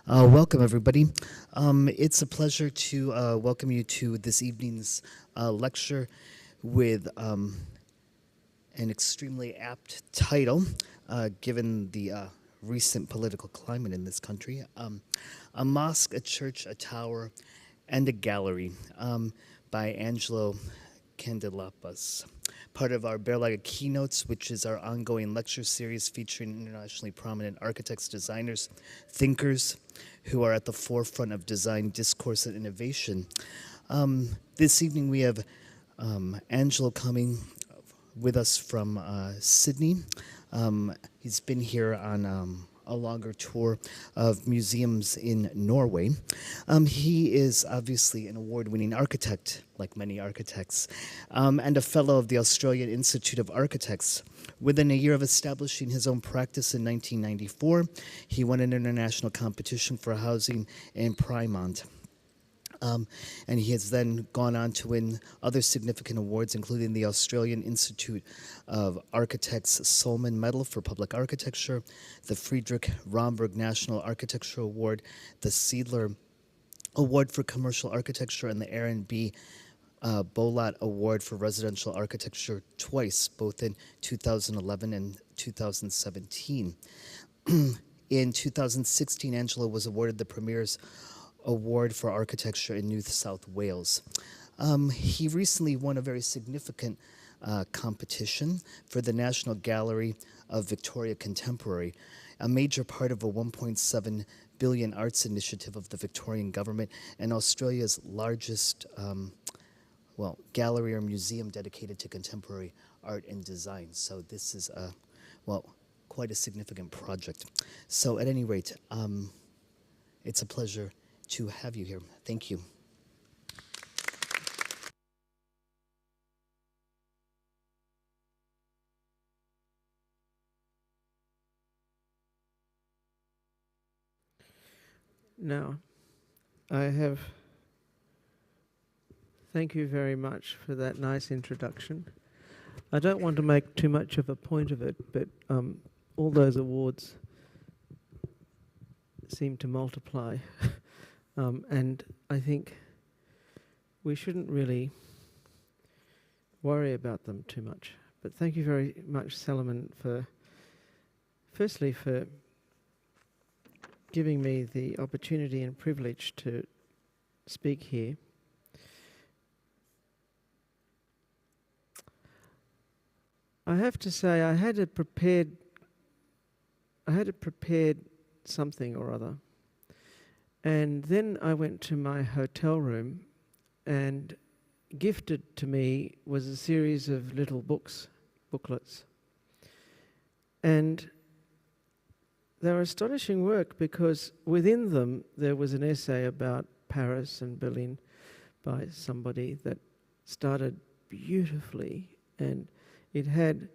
Welcome, everybody. It's a pleasure to welcome you to this evening's lecture with an extremely apt title, given the recent political climate in this country. A Mosque, a Church, a Tower, and a Gallery by Angelo Candalepas, part of our Berlage Keynotes, which is our ongoing lecture series featuring internationally prominent architects, designers, thinkers who are at the forefront of design, discourse, and innovation. This evening we have Angelo coming with us from Sydney. He's been here on a longer tour of museums in Norway. He is obviously an award-winning architect, like many architects, and a fellow of the Australian Institute of Architects. Within a year of establishing his own practice in 1994, he won an international competition for housing in Plymouth. And he has then gone on to win other significant awards, including the Australian Institute of Architects Solomon Medal for Public Architecture, the Friedrich Romberg National Architecture Award, the Seidler Award for Commercial Architecture, and the Aaron B. Bolat Award for Residential Architecture twice, both in 2011 and 2017. In 2016, Angelo was awarded the Premier's Award for Architecture in New South Wales. He recently won a very significant competition for the National Gallery of Victoria Contemporary, a major part of a 1.7 billion arts initiative of the Victorian government and Australia's largest gallery or museum dedicated to contemporary art and design. So this is quite a significant project. So at any rate, it's a pleasure to have you here. Thank you. Now, thank you very much for that nice introduction. I don't want to make too much of a point of it, but all those awards seem to multiply. And I think we shouldn't really worry about them too much. But thank you very much, Solomon, firstly for giving me the opportunity and privilege to speak here. I have to say I had a prepared something or other. And then I went to my hotel room, and gifted to me was a series of little booklets. And they were astonishing work because within them there was an essay about Paris and Berlin by somebody that started beautifully, and it had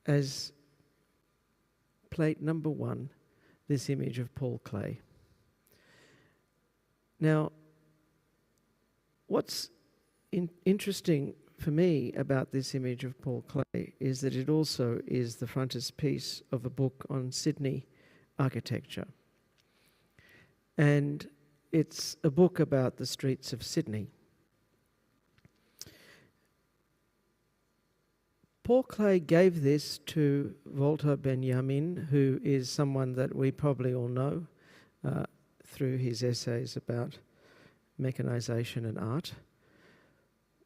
as plate number 1 this image of Paul Klee. Now, what's interesting for me about this image of Paul Klee is that it also is the frontispiece of a book on Sydney architecture. And it's a book about the streets of Sydney. Paul Klee gave this to Walter Benjamin, who is someone that we probably all know through his essays about mechanization and art.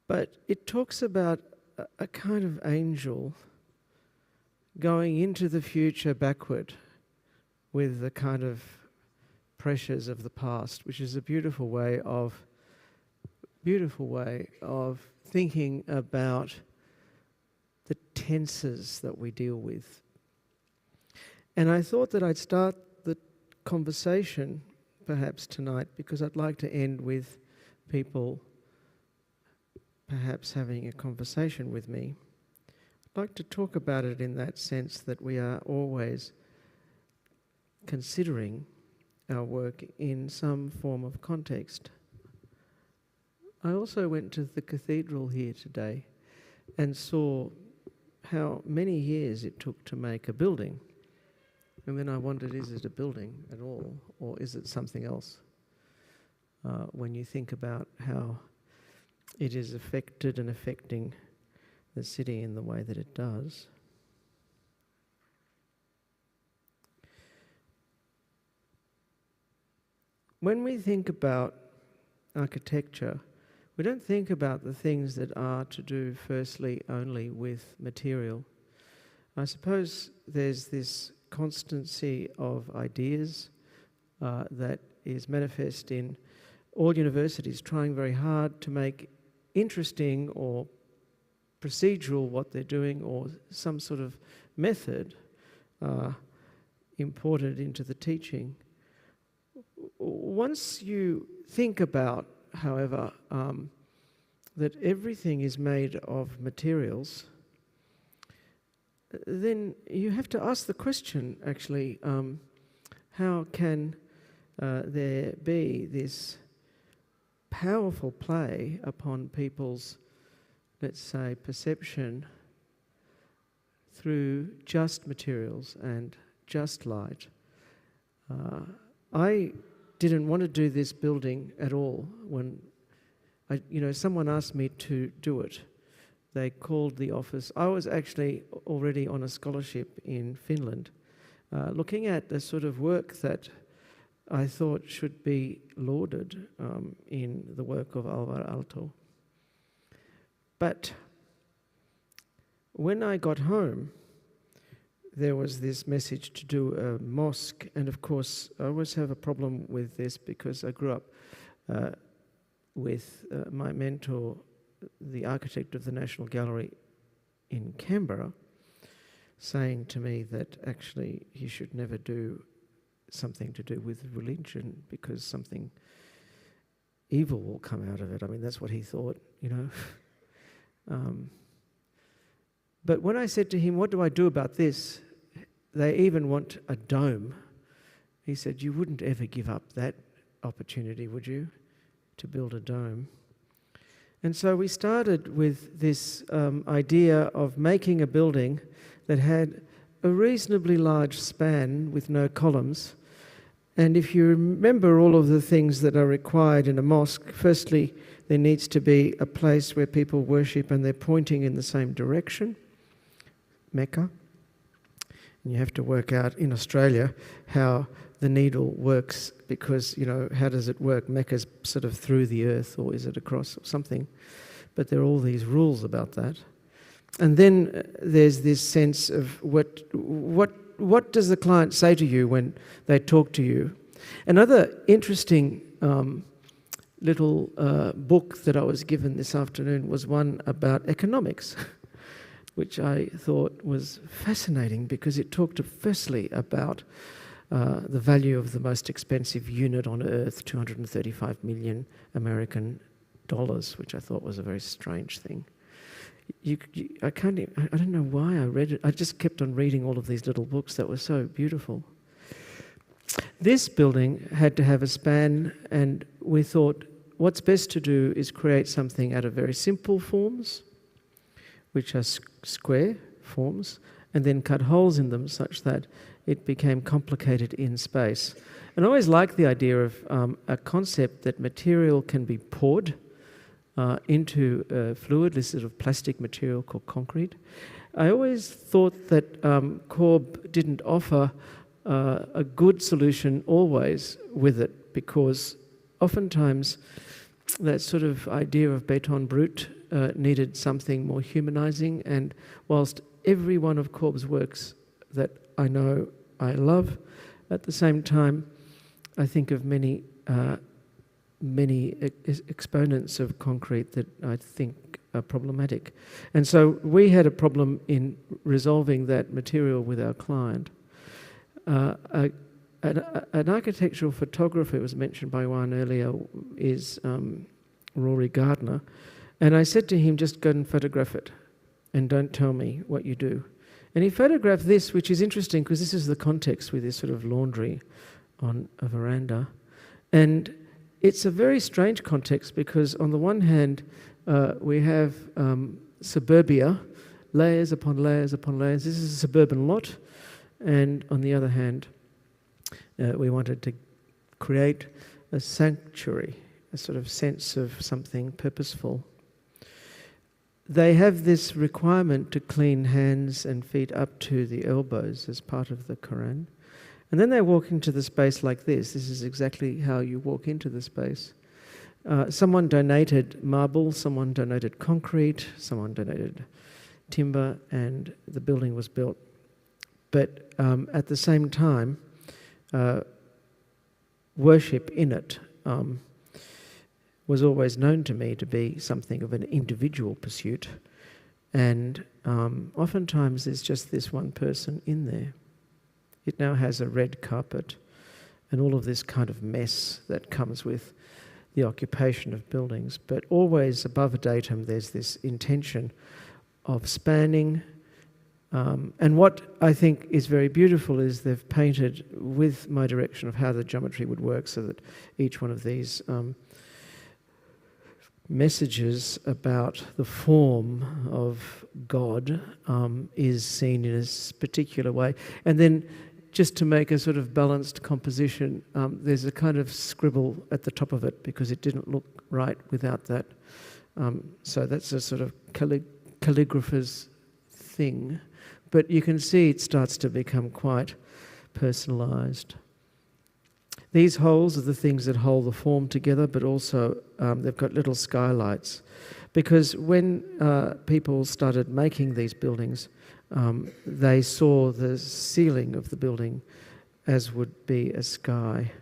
But it talks about a kind of angel going into the future backward with the kind of pressures of the past, which is a beautiful way of thinking about the tenses that we deal with. And I thought that I'd start the conversation perhaps tonight, because I'd like to end with people perhaps having a conversation with me. I'd like to talk about it in that sense that we are always considering our work in some form of context. I also went to the cathedral here today and saw how many years it took to make a building. And then I wondered, is it a building at all, or is it something else? When you think about how it is affected and affecting the city in the way that it does. When we think about architecture, we don't think about the things that are to do firstly only with material. I suppose there's this constancy of ideas that is manifest in all universities trying very hard to make interesting or procedural what they're doing, or some sort of method imported into the teaching. Once you think about, however, that everything is made of materials, then you have to ask the question, actually, how can there be this powerful play upon people's, let's say, perception through just materials and just light? I didn't want to do this building at all when someone asked me to do it. They called the office. I was actually already on a scholarship in Finland, looking at the sort of work that I thought should be lauded in the work of Alvar Aalto. But when I got home, there was this message to do a mosque, and of course I always have a problem with this because I grew up with my mentor, the architect of the National Gallery in Canberra, saying to me that actually he should never do something to do with religion because something evil will come out of it. I mean, that's what he thought, But when I said to him, what do I do about this? They even want a dome. He said, you wouldn't ever give up that opportunity, would you, to build a dome? And so we started with this idea of making a building that had a reasonably large span with no columns. And if you remember all of the things that are required in a mosque, firstly, there needs to be a place where people worship and they're pointing in the same direction, Mecca. And you have to work out in Australia how the needle works because, how does it work? Mecca's sort of through the earth, or is it across or something? But there are all these rules about that. And then there's this sense of what does the client say to you when they talk to you? Another interesting little book that I was given this afternoon was one about economics, which I thought was fascinating because it talked firstly about the value of the most expensive unit on earth, 235 million American dollars, which I thought was a very strange thing. I don't know why I read it. I just kept on reading all of these little books that were so beautiful. This building had to have a span, and we thought what's best to do is create something out of very simple forms, which are square forms, and then cut holes in them such that it became complicated in space. And I always liked the idea of a concept that material can be poured into a fluid, this sort of plastic material called concrete. I always thought that Corb didn't offer a good solution always with it, because oftentimes that sort of idea of béton brut needed something more humanizing, and whilst every one of Corb's works that I know I love, at the same time I think of many exponents of concrete that I think are problematic. And so we had a problem in resolving that material with our client. An architectural photographer, was mentioned by one earlier, is Rory Gardner. And I said to him, just go and photograph it and don't tell me what you do. And he photographed this, which is interesting because this is the context with this sort of laundry on a veranda. And it's a very strange context because on the one hand, we have suburbia, layers upon layers upon layers. This is a suburban lot, And on the other hand, we wanted to create a sanctuary, a sort of sense of something purposeful. They have this requirement to clean hands and feet up to the elbows as part of the Quran. And then they walk into the space like this. This is exactly how you walk into the space. Someone donated marble, someone donated concrete, someone donated timber, and the building was built. But at the same time, worship in it was always known to me to be something of an individual pursuit, and oftentimes there's just this one person in there. It now has a red carpet and all of this kind of mess that comes with the occupation of buildings, but always above a datum there's this intention of spanning. And what I think is very beautiful is they've painted with my direction of how the geometry would work so that each one of these messages about the form of God is seen in a particular way. And then just to make a sort of balanced composition, there's a kind of scribble at the top of it because it didn't look right without that. So that's a sort of calligrapher's thing. But you can see it starts to become quite personalised. These holes are the things that hold the form together, but also they've got little skylights. Because when people started making these buildings, they saw the ceiling of the building as would be a sky.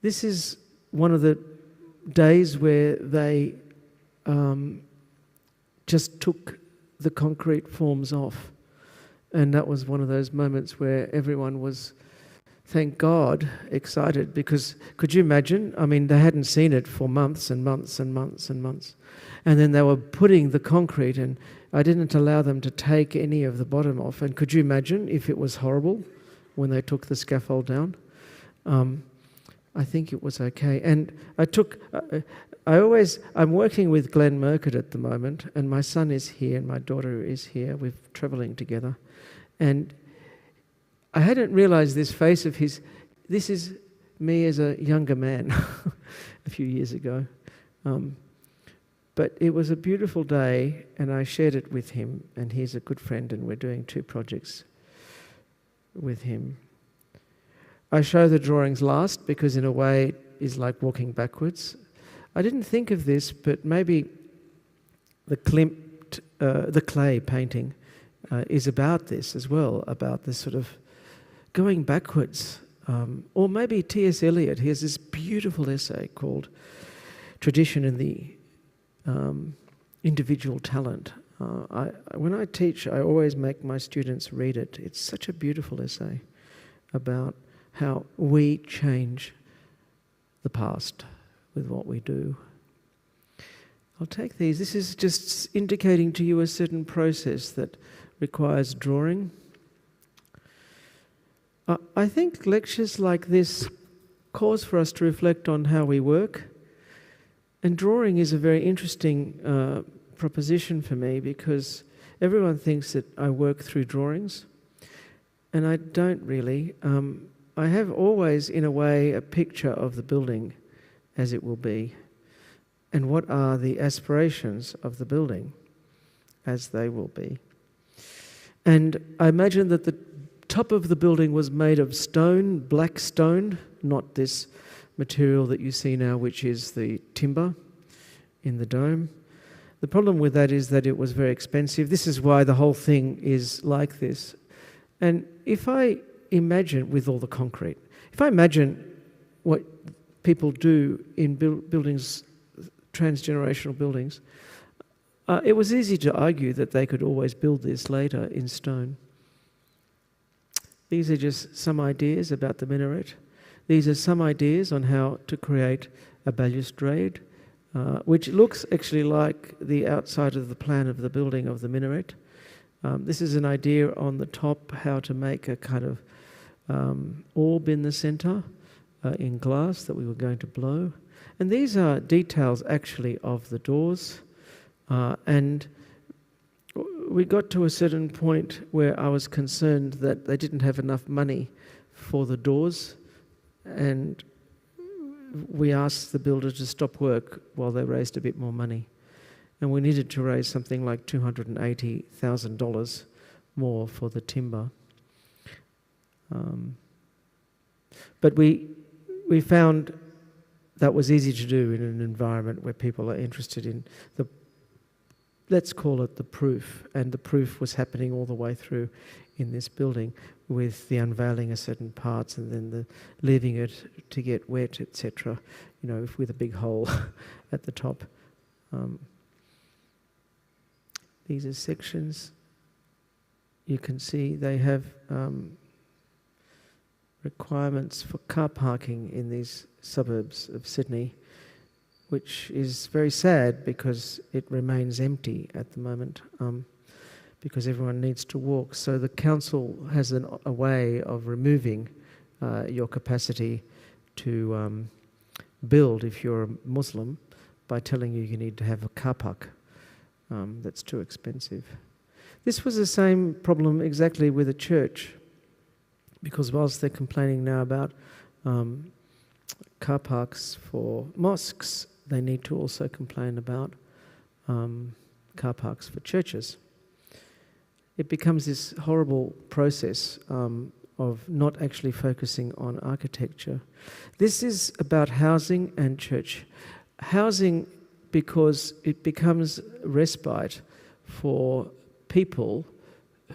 This is one of the days where they just took the concrete forms off. And that was one of those moments where everyone was, thank God, excited, because could you imagine? I mean, they hadn't seen it for months and months and months and months. And then they were putting the concrete, and I didn't allow them to take any of the bottom off. And could you imagine if it was horrible when they took the scaffold down? I think it was okay. And I'm working with Glenn Murcutt at the moment, and my son is here and my daughter is here. We're travelling together. And I hadn't realised this face of his. This is me as a younger man a few years ago. But it was a beautiful day, and I shared it with him, and he's a good friend, and we're doing 2 projects with him. I show the drawings last because in a way it is like walking backwards. I didn't think of this, but maybe the clay painting is about this as well, about this sort of going backwards. Or maybe T.S. Eliot, he has this beautiful essay called Tradition and the Individual Talent. When I teach, I always make my students read it. It's such a beautiful essay about how we change the past with what we do. I'll take these. This is just indicating to you a certain process that requires drawing. I think lectures like this cause for us to reflect on how we work. And drawing is a very interesting proposition for me because everyone thinks that I work through drawings, and I don't really. I have always, in a way, a picture of the building as it will be, and what are the aspirations of the building as they will be. And I imagine that the top of the building was made of stone, black stone, not this material that you see now, which is the timber in the dome. The problem with that is that it was very expensive. This is why the whole thing is like this. And if I imagine, with all the concrete, if I imagine what people do in buildings, transgenerational buildings, it was easy to argue that they could always build this later in stone. These are just some ideas about the minaret. These are some ideas on how to create a balustrade, which looks actually like the outside of the plan of the building of the minaret. This is an idea on the top, how to make a kind of orb in the centre in glass that we were going to blow. And these are details actually of the doors. And we got to a certain point where I was concerned that they didn't have enough money for the doors, and we asked the builder to stop work while they raised a bit more money. And we needed to raise something like $280,000 more for the timber. But we found that was easy to do in an environment where people are interested in the, let's call it the proof, and the proof was happening all the way through in this building, with the unveiling of certain parts and then the leaving it to get wet, etc., with a big hole at the top. These are sections. You can see they have requirements for car parking in these suburbs of Sydney, which is very sad because it remains empty at the moment, because everyone needs to walk. So the council has a way of removing your capacity to build if you're a Muslim by telling you need to have a car park that's too expensive. This was the same problem exactly with a church, because whilst they're complaining now about car parks for mosques, they need to also complain about car parks for churches. It becomes this horrible process of not actually focusing on architecture. This is about housing and church. Housing, because it becomes respite for people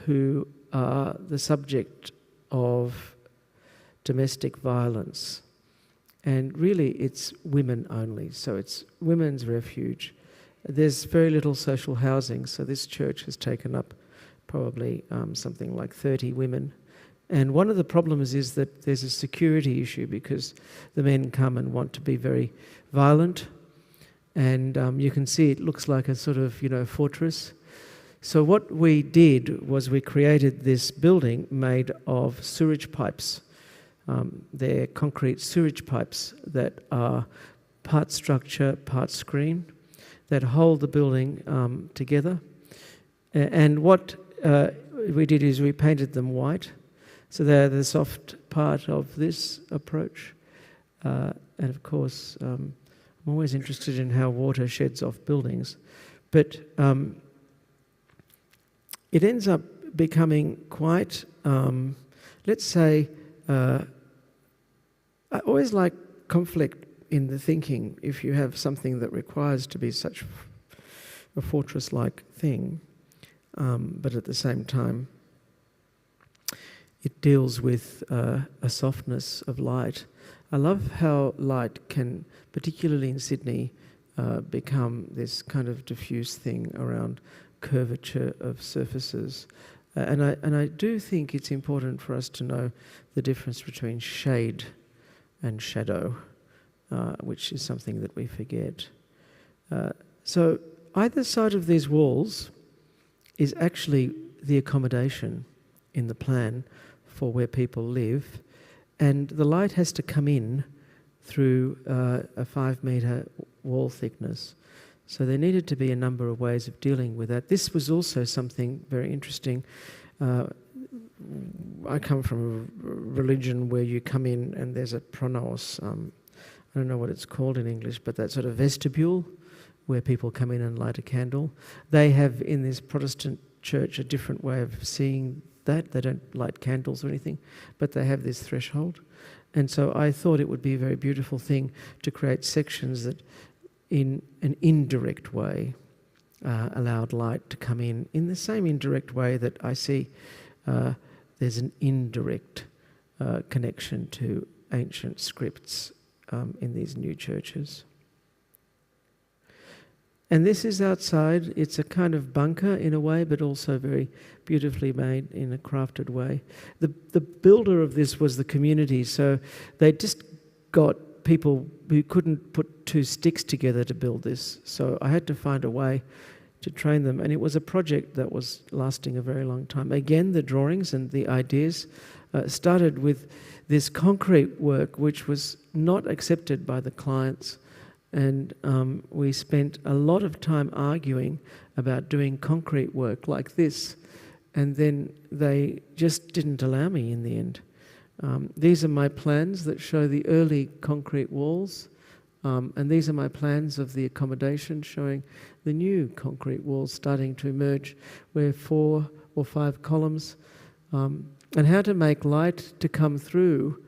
who are the subject of domestic violence. And really it's women only, so it's women's refuge. There's very little social housing, so this church has taken up probably something like 30 women. And one of the problems is that there's a security issue, because the men come and want to be very violent, and you can see it looks like a sort of, fortress. So what we did was we created this building made of sewage pipes. They're concrete sewage pipes that are part structure, part screen, that hold the building together. And what we did is we painted them white. So they're the soft part of this approach. And of course, I'm always interested in how water sheds off buildings. But it ends up becoming quite, let's say, I always like conflict in the thinking if you have something that requires to be such a fortress-like thing, but at the same time, it deals with a softness of light. I love how light can, particularly in Sydney, become this kind of diffuse thing around curvature of surfaces. And I do think it's important for us to know the difference between shade and shadow, which is something that we forget. So either side of these walls is actually the accommodation in the plan for where people live, and the light has to come in through a 5-metre wall thickness. So there needed to be a number of ways of dealing with that. This was also something very interesting. I come from a religion where you come in and there's a pronaos, I don't know what it's called in English, but that sort of vestibule where people come in and light a candle. They have, in this Protestant church, a different way of seeing that. They don't light candles or anything, but they have this threshold. And so I thought it would be a very beautiful thing to create sections that, in an indirect way, allowed light to come in the same indirect way that I see there's an indirect connection to ancient scripts in these new churches. And this is outside. It's a kind of bunker in a way, but also very beautifully made in a crafted way. The builder of this was the community, so they just got people who couldn't put two sticks together to build this. So I had to find a way to train them, and it was a project that was lasting a very long time. Again, the drawings and the ideas started with this concrete work, which was not accepted by the clients. And we spent a lot of time arguing about doing concrete work like this, and then they just didn't allow me in the end. These are my plans that show the early concrete walls, and these are my plans of the accommodation showing the new concrete walls starting to emerge, where 4 or 5 columns, and how to make light to come through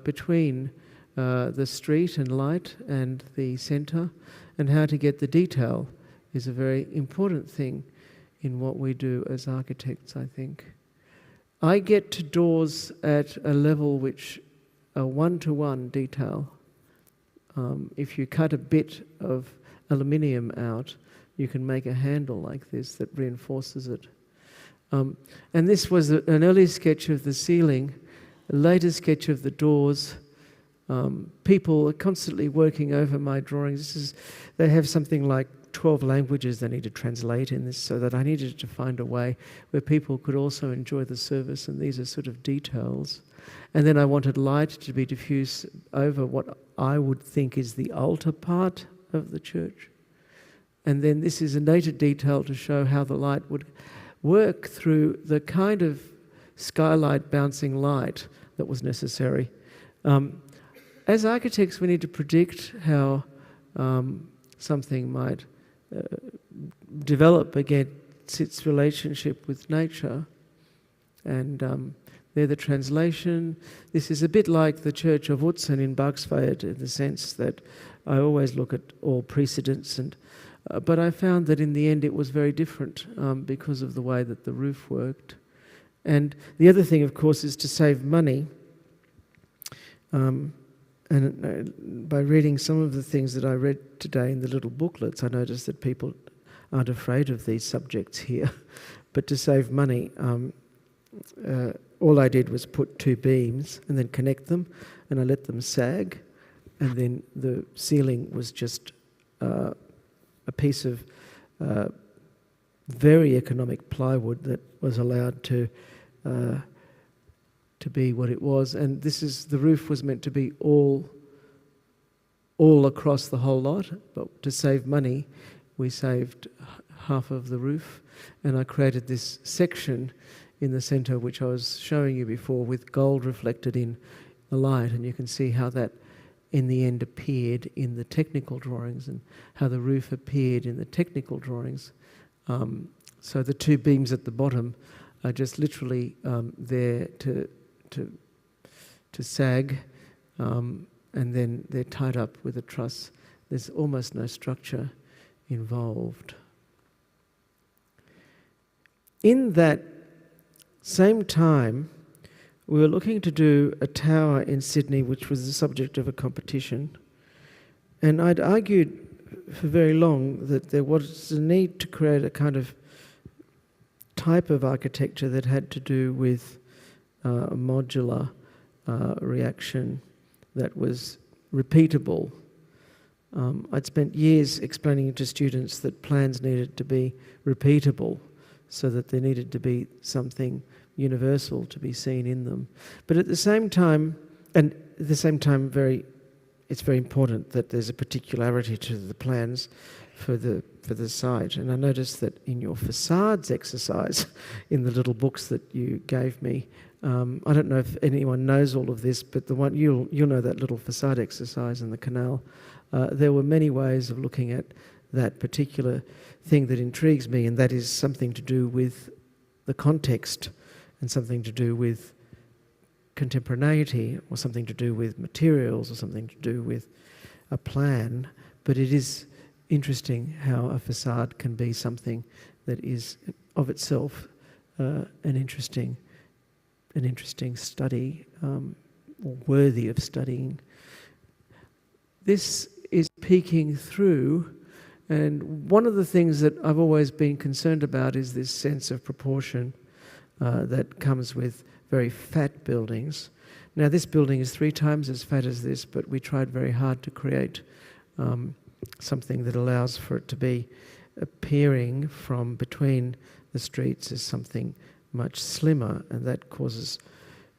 between the street and light and the centre, and how to get the detail is a very important thing in what we do as architects, I think. I get to doors at a level which are one-to-one detail. If you cut a bit of aluminium out, you can make a handle like this that reinforces it. And this was an early sketch of the ceiling, a later sketch of the doors. People are constantly working over my drawings. They have something like 12 languages they need to translate in this, so that I needed to find a way where people could also enjoy the service, and these are sort of details. And then I wanted light to be diffused over what I would think is the altar part of the church. And then this is a later detail to show how the light would work through the kind of skylight bouncing light that was necessary. As architects, we need to predict how something might develop against its relationship with nature. And they're the translation. This is a bit like the Church of Utzon in Berlage in the sense that I always look at all precedents, and but I found that in the end it was very different because of the way that the roof worked. And the other thing, of course, is to save money. And by reading some of the things that I read today in the little booklets, I noticed that people aren't afraid of these subjects here. But to save money, all I did was put 2 beams and then connect them, and I let them sag, and then the ceiling was just a piece of very economic plywood that was allowed to be what it was. And the roof was meant to be all across the whole lot, but to save money, we saved half of the roof, and I created this section in the centre, which I was showing you before, with gold reflected in the light, and you can see how that in the end appeared in the technical drawings, and how the roof appeared in the technical drawings. So the 2 beams at the bottom are just literally there to sag, and then they're tied up with a truss. There's almost no structure involved. In that same time, we were looking to do a tower in Sydney, which was the subject of a competition. And I'd argued for very long that there was a need to create a kind of type of architecture that had to do with a modular reaction that was repeatable. I'd spent years explaining to students that plans needed to be repeatable, so that there needed to be something universal to be seen in them. But at the same time, it's very important that there's a particularity to the plans for the site. And I noticed that in your facades exercise, in the little books that you gave me, I don't know if anyone knows all of this, but the one you'll know that little facade exercise in the canal. There were many ways of looking at that particular thing that intrigues me, and that is something to do with the context, and something to do with contemporaneity, or something to do with materials, or something to do with a plan. But it is interesting how a facade can be something that is of itself an interesting study, or worthy of studying. This is peeking through, and one of the things that I've always been concerned about is this sense of proportion that comes with very fat buildings. Now, this building is 3 times as fat as this, but we tried very hard to create something that allows for it to be appearing from between the streets as something much slimmer, and that causes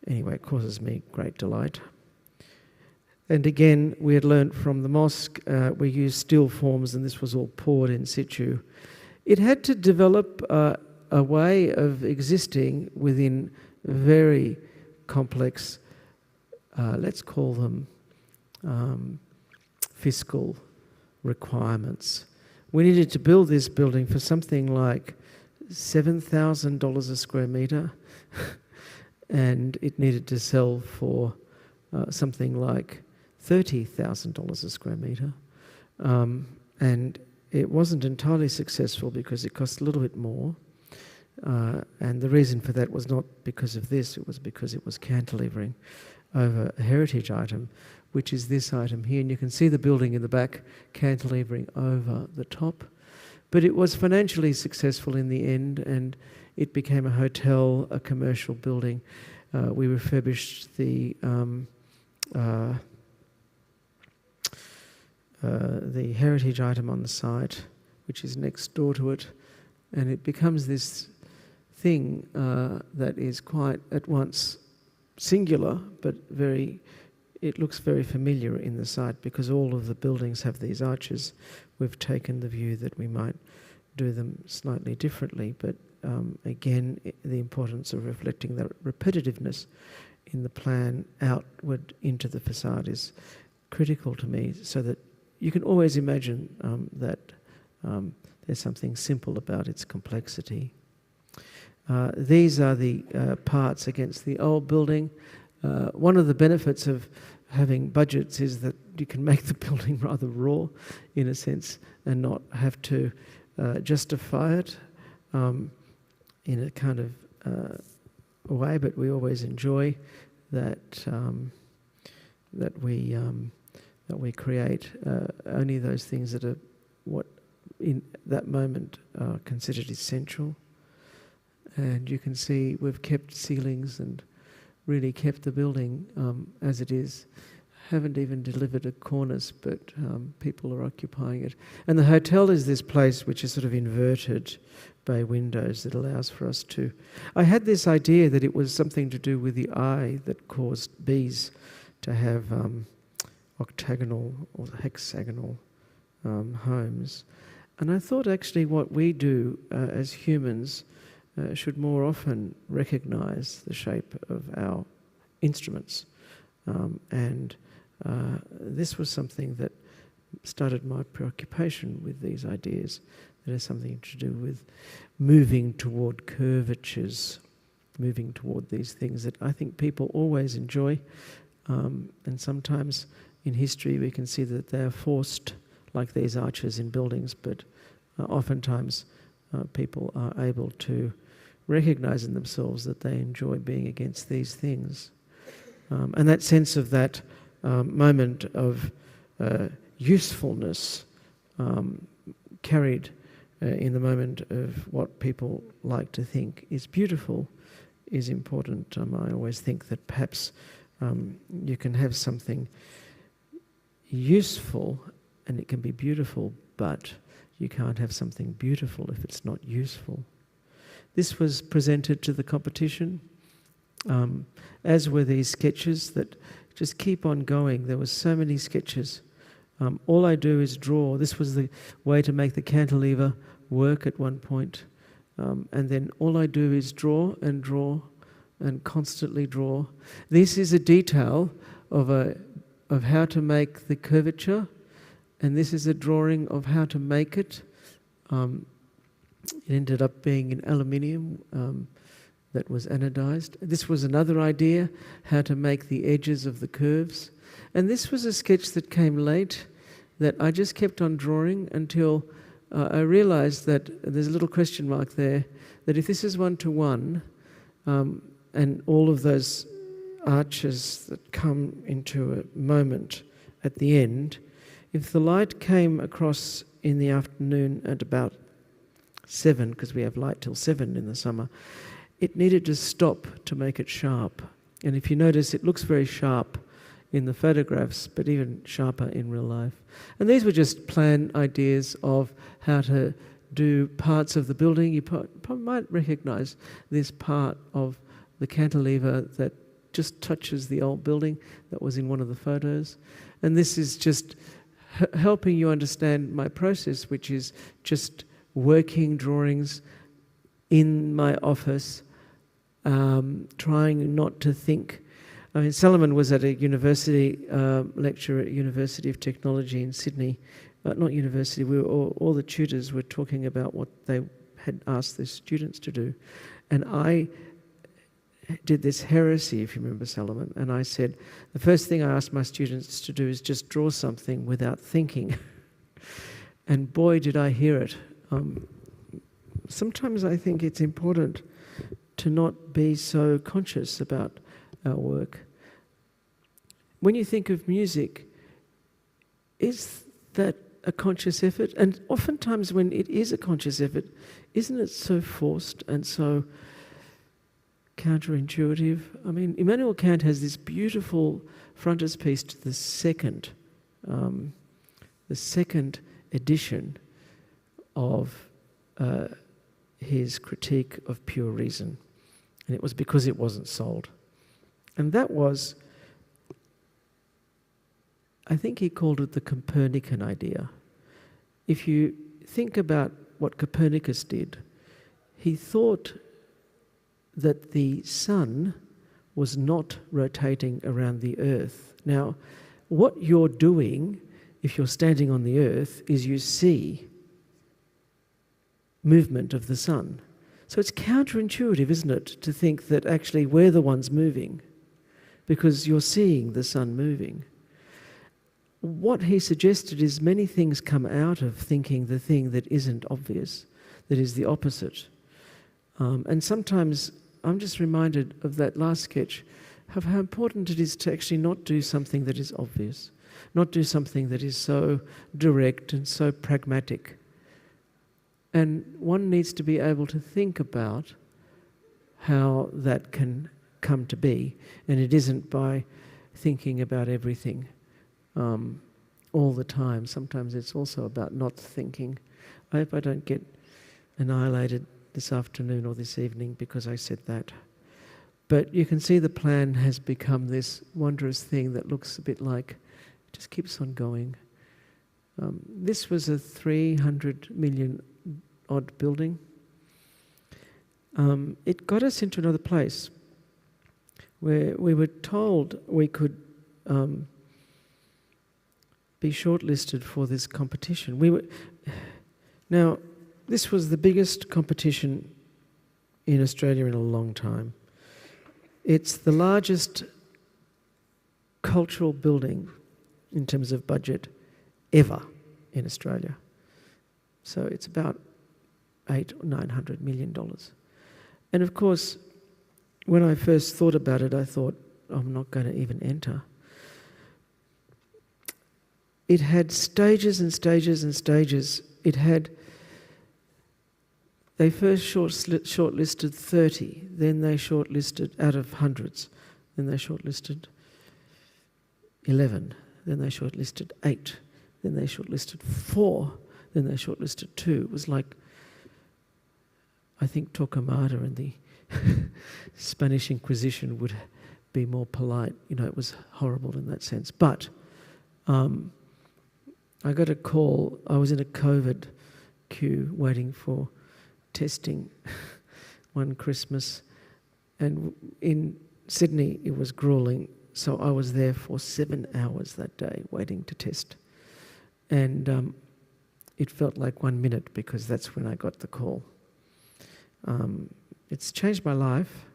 me great delight. And again, we had learnt from the mosque, we used steel forms, and this was all poured in situ. It had to develop a way of existing within very complex, let's call them fiscal requirements. We needed to build this building for something like $7,000 a square metre, and it needed to sell for something like $30,000 a square metre. And it wasn't entirely successful because it cost a little bit more. And the reason for that was not because of this, it was because it was cantilevering over a heritage item, which is this item here. And you can see the building in the back cantilevering over the top. But it was financially successful in the end, and it became a hotel, a commercial building. We refurbished the heritage item on the site, which is next door to it, and it becomes this thing that is quite at once singular, but it looks very familiar in the site because all of the buildings have these arches. We've taken the view that we might do them slightly differently, but again, the importance of reflecting that repetitiveness in the plan outward into the facade is critical to me, so that you can always imagine that there's something simple about its complexity. These are the parts against the old building. One of the benefits of having budgets is that you can make the building rather raw, in a sense, and not have to justify it in a kind of way. But we always enjoy that that we create only those things that are what in that moment are considered essential. And you can see we've kept ceilings and really kept the building as it is. Haven't even delivered a cornice, but people are occupying it. And the hotel is this place which is sort of inverted bay windows that allows for us to... I had this idea that it was something to do with the eye that caused bees to have octagonal or hexagonal homes. And I thought actually what we do as humans should more often recognise the shape of our instruments. And this was something that started my preoccupation with these ideas that has something to do with moving toward curvatures, moving toward these things that I think people always enjoy. And sometimes in history we can see that they are forced, like these arches in buildings, but oftentimes people are able to recognise in themselves that they enjoy being against these things. And that sense of that moment of usefulness carried in the moment of what people like to think is beautiful, is important. I always think that perhaps you can have something useful and it can be beautiful, but you can't have something beautiful if it's not useful. This was presented to the competition, as were these sketches that just keep on going. There were so many sketches. All I do is draw. This was the way to make the cantilever work at one point. And then all I do is draw and constantly draw. This is a detail of how to make the curvature, and this is a drawing of how to make it. It ended up being in aluminium that was anodized. This was another idea, how to make the edges of the curves. And this was a sketch that came late that I just kept on drawing until I realized that there's a little question mark there, that if this is 1-to-1, and all of those arches that come into a moment at the end, if the light came across in the afternoon at about 7, because we have light till 7 in the summer, it needed to stop to make it sharp. And if you notice, it looks very sharp in the photographs, but even sharper in real life. And these were just plan ideas of how to do parts of the building. You probably might recognise this part of the cantilever that just touches the old building that was in one of the photos. And this is just helping you understand my process, which is just working drawings in my office, trying not to think. I mean, Solomon was at a university lecture at University of Technology in Sydney. Not university, all the tutors were talking about what they had asked the students to do. And I did this heresy, if you remember, Solomon, and I said, the first thing I asked my students to do is just draw something without thinking. And boy, did I hear it. Sometimes I think it's important to not be so conscious about our work. When you think of music, is that a conscious effort? And oftentimes when it is a conscious effort, isn't it so forced and so counterintuitive? I mean, Immanuel Kant has this beautiful frontispiece to the second edition of his critique of pure reason. And it was because it wasn't sold. And that was, I think he called it the Copernican idea. If you think about what Copernicus did, he thought that the sun was not rotating around the earth. Now, what you're doing, if you're standing on the earth, is you see movement of the sun. So it's counterintuitive, isn't it, to think that actually we're the ones moving, because you're seeing the sun moving. What he suggested is many things come out of thinking the thing that isn't obvious, that is the opposite. And sometimes I'm just reminded of that last sketch, of how important it is to actually not do something that is obvious, not do something that is so direct and so pragmatic. And one needs to be able to think about how that can come to be. And it isn't by thinking about everything all the time. Sometimes it's also about not thinking. I hope I don't get annihilated this afternoon or this evening because I said that. But you can see the plan has become this wondrous thing that looks a bit like, it just keeps on going. This was a 300 million odd building. It got us into another place where we were told we could be shortlisted for this competition. Now, this was the biggest competition in Australia in a long time. It's the largest cultural building in terms of budget ever in Australia. So it's about $800 or $900 million. And of course, when I first thought about it, I thought, I'm not going to even enter. It had stages and stages and stages. They first shortlisted 30, then they shortlisted out of hundreds, then they shortlisted 11, then they shortlisted 8, then they shortlisted 4, then they shortlisted 2. It was like, I think Torquemada and the Spanish Inquisition would be more polite. You know, it was horrible in that sense. But I got a call. I was in a COVID queue waiting for testing one Christmas, and in Sydney it was grueling, so I was there for 7 hours that day waiting to test, and it felt like 1 minute because that's when I got the call. It's changed my life.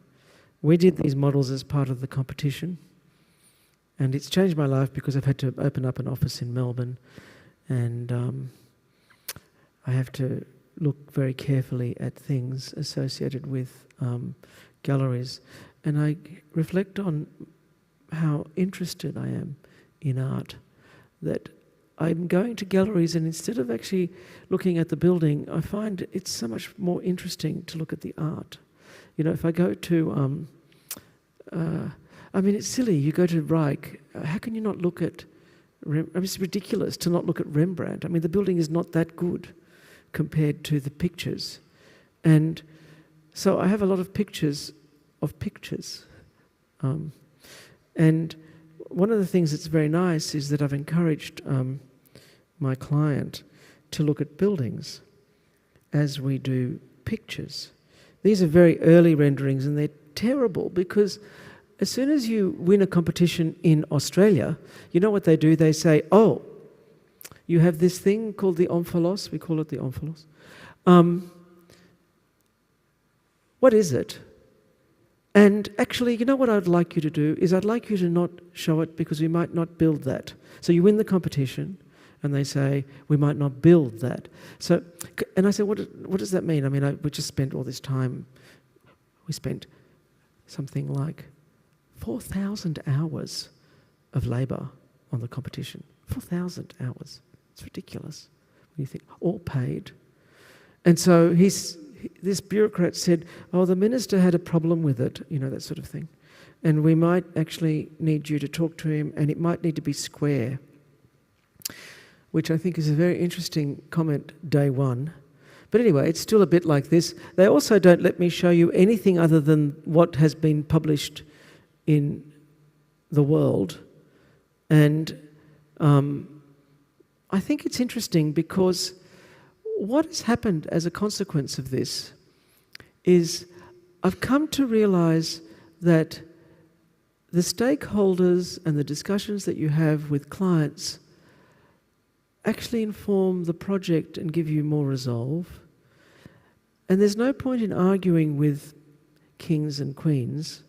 We did these models as part of the competition, and it's changed my life because I've had to open up an office in Melbourne, and I have to look very carefully at things associated with galleries, and I reflect on how interested I am in art, that I'm going to galleries, and instead of actually looking at the building, I find it's so much more interesting to look at the art. You know, if I go to, I mean, it's silly, you go to Reich, how can you not look at, I mean, it's ridiculous to not look at Rembrandt. I mean, the building is not that good compared to the pictures. And so I have a lot of pictures of pictures. And one of the things that's very nice is that I've encouraged my client to look at buildings as we do pictures. These are very early renderings, and they're terrible because as soon as you win a competition in Australia, you know what they do? They say, oh, you have this thing called the omphalos. We call it the omphalos. What is it? And actually, you know what I'd like you to do is I'd like you to not show it because we might not build that. So you win the competition, and they say, we might not build that. So, and I said, what does that mean? I mean, we just spent all this time. We spent something like 4,000 hours of labour on the competition. 4,000 hours. It's ridiculous. When you think, all paid. And so this bureaucrat said, oh, the minister had a problem with it, you know, that sort of thing. And we might actually need you to talk to him, and it might need to be square, which I think is a very interesting comment day one. But anyway, it's still a bit like this. They also don't let me show you anything other than what has been published in the world. And I think it's interesting because what has happened as a consequence of this is I've come to realise that the stakeholders and the discussions that you have with clients actually inform the project and give you more resolve. And there's no point in arguing with kings and queens.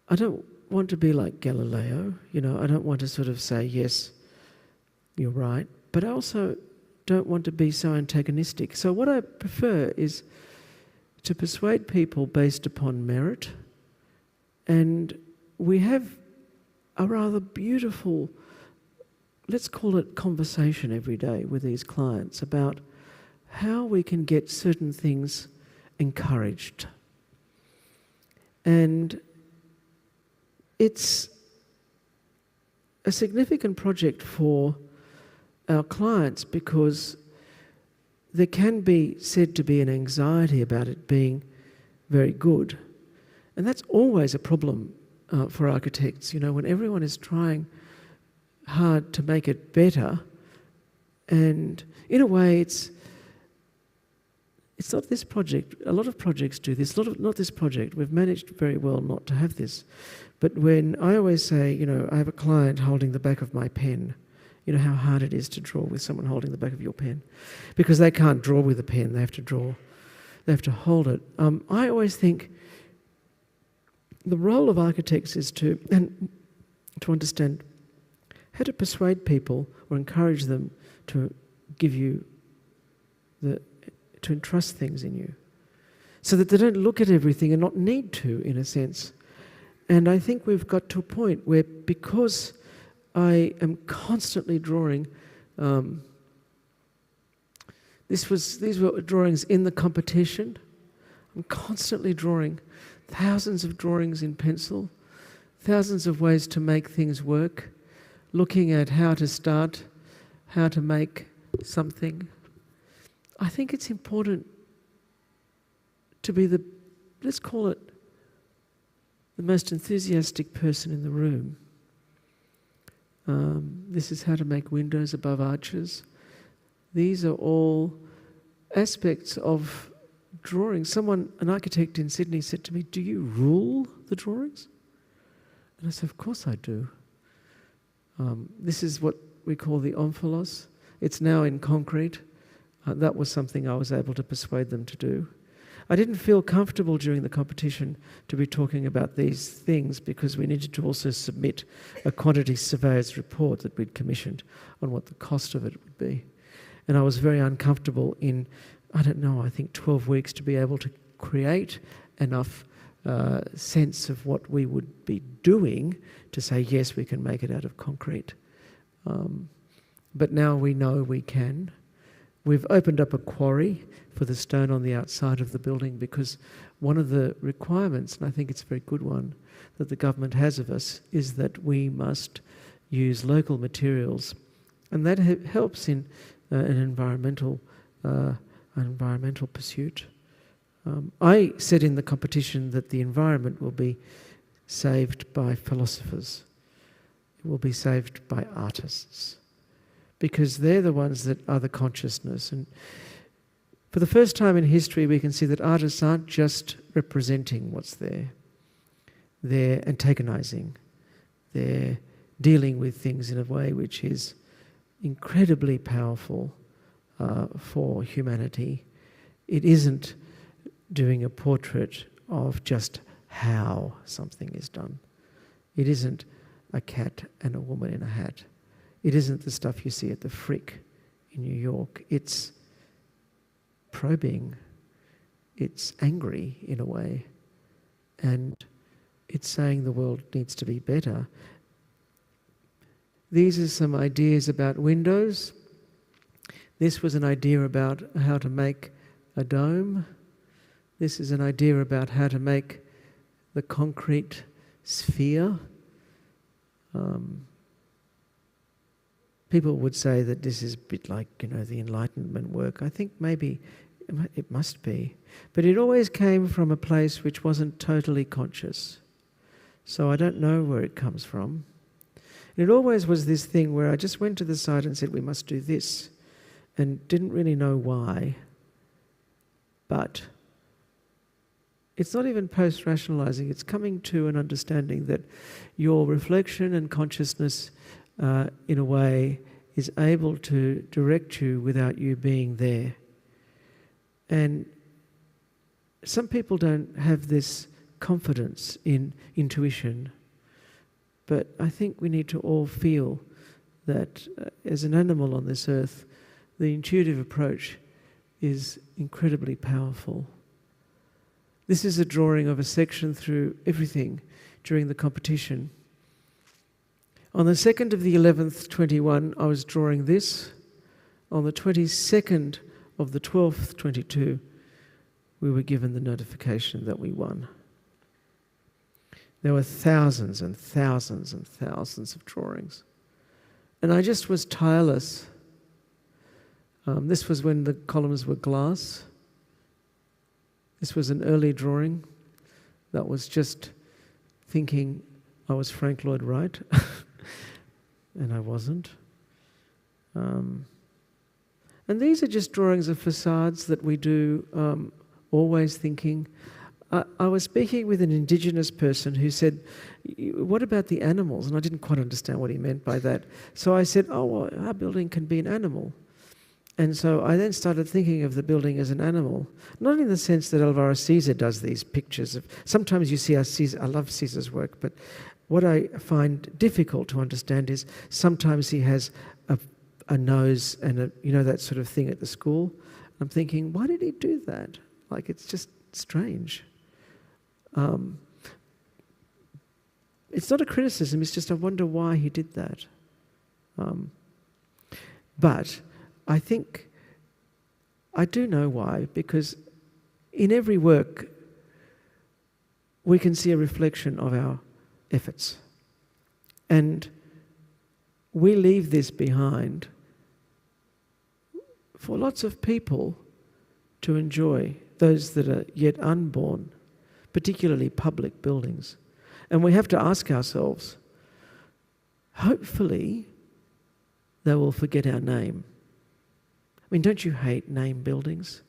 I don't want to be like Galileo, you know, I don't want to sort of say, yes, you're right, but I also don't want to be so antagonistic. So what I prefer is to persuade people based upon merit, and we have a rather beautiful, let's call it conversation every day with these clients about how we can get certain things encouraged. And it's a significant project for our clients because there can be said to be an anxiety about it being very good. And that's always a problem for architects, you know, when everyone is trying hard to make it better. And in a way, it's not this project. A lot of projects do this. Not this project. We've managed very well not to have this. But when I always say, you know, I have a client holding the back of my pen, you know how hard it is to draw with someone holding the back of your pen, because they can't draw with a pen. They have to draw. They have to hold it. I always think the role of architects is to understand how to persuade people or encourage them to give you to entrust things in you, so that they don't look at everything and not need to, in a sense. And I think we've got to a point where, because I am constantly drawing, these were drawings in the competition. I'm constantly drawing thousands of drawings in pencil, thousands of ways to make things work, looking at how to start, how to make something. I think it's important to be let's call it, the most enthusiastic person in the room. This is how to make windows above arches. These are all aspects of drawing. An architect in Sydney said to me, do you rule the drawings? And I said, of course I do. This is what we call the omphalos. It's now in concrete. That was something I was able to persuade them to do. I didn't feel comfortable during the competition to be talking about these things because we needed to also submit a quantity surveyor's report that we'd commissioned on what the cost of it would be. And I was very uncomfortable in, I think 12 weeks to be able to create enough sense of what we would be doing to say, yes, we can make it out of concrete. But now we know we can. We've opened up a quarry for the stone on the outside of the building, because one of the requirements, and I think it's a very good one, that the government has of us is that we must use local materials. And that helps in an environmental pursuit. I said in the competition that the environment will be saved by philosophers. It will be saved by artists, because they're the ones that are the consciousness. And for the first time in history, we can see that artists aren't just representing what's there. They're antagonizing. They're dealing with things in a way which is incredibly powerful for humanity. It isn't doing a portrait of just how something is done. It isn't a cat and a woman in a hat. It isn't the stuff you see at the Frick in New York. It's probing. It's angry in a way. And it's saying the world needs to be better. These are some ideas about windows. This was an idea about how to make a dome. This is an idea about how to make the concrete sphere. People would say that this is a bit like, the Enlightenment work. I think maybe it must be. But it always came from a place which wasn't totally conscious. So I don't know where it comes from. And it always was this thing where I just went to the side and said, we must do this, and didn't really know why. But it's not even post-rationalizing. It's coming to an understanding that your reflection and consciousness, in a way, is able to direct you without you being there. And some people don't have this confidence in intuition, but I think we need to all feel that as an animal on this earth, the intuitive approach is incredibly powerful. This is a drawing of a section through everything during the competition. On the 2nd of the 11th, 21, I was drawing this. On the 22nd of the 12th, 22, we were given the notification that we won. There were thousands and thousands and thousands of drawings. And I just was tireless. This was when the columns were glass. This was an early drawing that was just thinking I was Frank Lloyd Wright, and I wasn't. And these are just drawings of facades that we do, always thinking. I was speaking with an Indigenous person who said, what about the animals? And I didn't quite understand what he meant by that. So I said, well, our building can be an animal. And so I then started thinking of the building as an animal, not in the sense that Alvaro Siza does these pictures of. Sometimes you see I love Caesar's work, but what I find difficult to understand is sometimes he has a nose and that sort of thing at the school. I'm thinking, why did he do that? Like, it's just strange. It's not a criticism, it's just I wonder why he did that. But I think I do know why, because in every work we can see a reflection of our efforts. And we leave this behind for lots of people to enjoy, those that are yet unborn, particularly public buildings. And we have to ask ourselves, hopefully they will forget our name. I mean, don't you hate name buildings?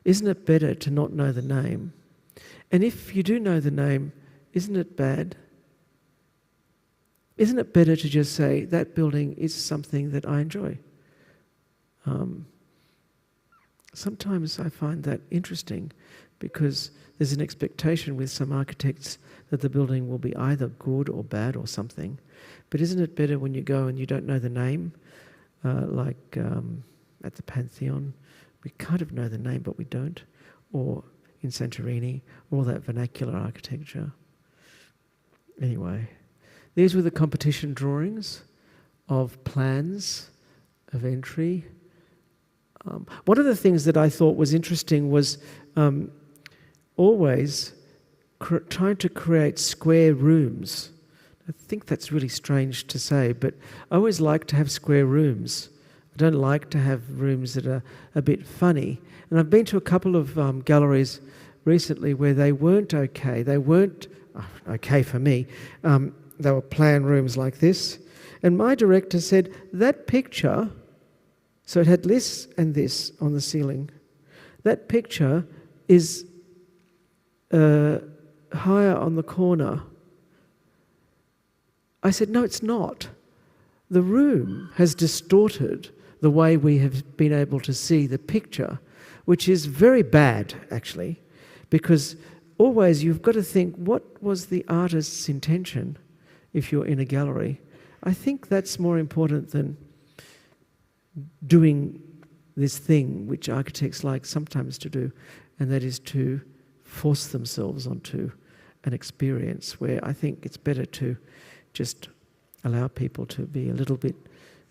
Isn't it better to not know the name? And if you do know the name, isn't it bad? Isn't it better to just say, that building is something that I enjoy? Sometimes I find that interesting, because there's an expectation with some architects that the building will be either good or bad or something. But isn't it better when you go and you don't know the name? Like at the Pantheon, we kind of know the name, but we don't. Or in Santorini, all that vernacular architecture. Anyway, these were the competition drawings of plans of entry. One of the things that I thought was interesting was always trying to create square rooms. I think that's really strange to say, but I always like to have square rooms. I don't like to have rooms that are a bit funny. And I've been to a couple of galleries recently where they weren't okay. They weren't okay for me. They were plan rooms like this. And my director said, that picture, so it had this and this on the ceiling, that picture is higher on the corner. I said, no, it's not. The room has distorted the way we have been able to see the picture, which is very bad, actually, because always you've got to think, what was the artist's intention if you're in a gallery? I think that's more important than doing this thing which architects like sometimes to do, and that is to force themselves onto an experience where I think it's better to just allow people to be a little bit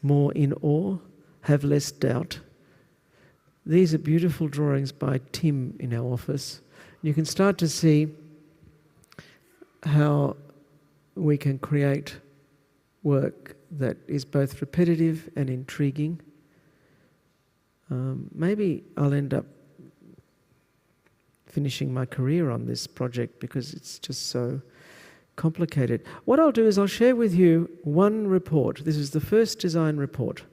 more in awe, have less doubt. These are beautiful drawings by Tim in our office. You can start to see how we can create work that is both repetitive and intriguing. Maybe I'll end up finishing my career on this project because it's just so complicated. What I'll do is I'll share with you one report. This is the first design report.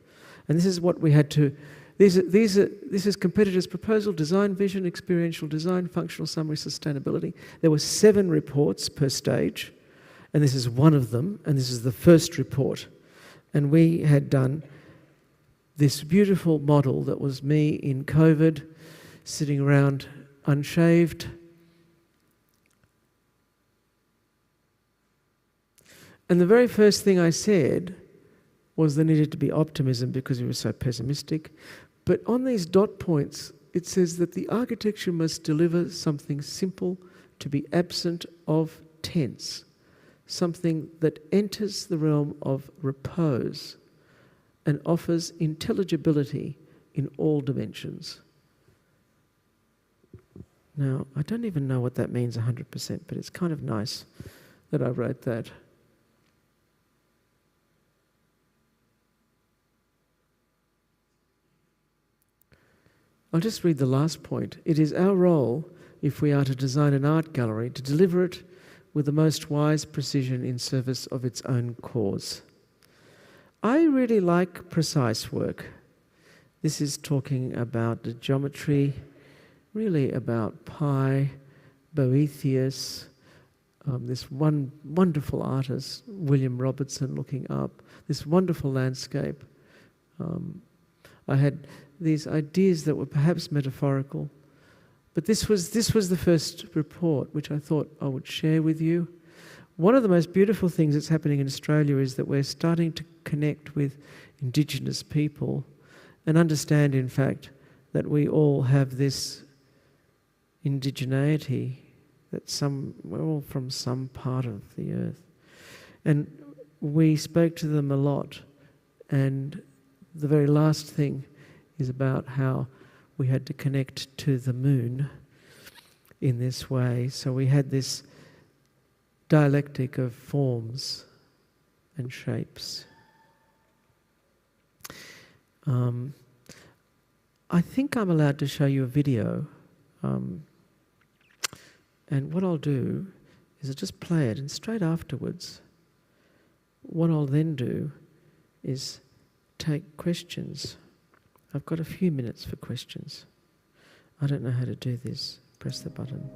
And this is what we had to... This is competitor's proposal, design vision, experiential design, functional summary, sustainability. There were 7 reports per stage, and this is one of them, and this is the first report. And we had done this beautiful model that was me in COVID, sitting around unshaved. And the very first thing I said was there needed to be optimism because we were so pessimistic. But on these dot points, it says that the architecture must deliver something simple to be absent of tense, something that enters the realm of repose and offers intelligibility in all dimensions. Now, I don't even know what that means 100%, but it's kind of nice that I wrote that. I'll just read the last point. It is our role, if we are to design an art gallery, to deliver it with the most wise precision in service of its own cause. I really like precise work. This is talking about the geometry, really about pi, Boethius, this one wonderful artist, William Robertson, looking up, this wonderful landscape. I had these ideas that were perhaps metaphorical, but this was the first report which I thought I would share with you. One of the most beautiful things that's happening in Australia is that we're starting to connect with Indigenous people and understand, in fact, that we all have this indigeneity, that we're all from some part of the earth. And we spoke to them a lot, and the very last thing is about how we had to connect to the moon in this way. So we had this dialectic of forms and shapes. I think I'm allowed to show you a video. And what I'll do is I'll just play it, and straight afterwards, what I'll then do is take questions. I've got a few minutes for questions. I don't know how to do this. Press the button.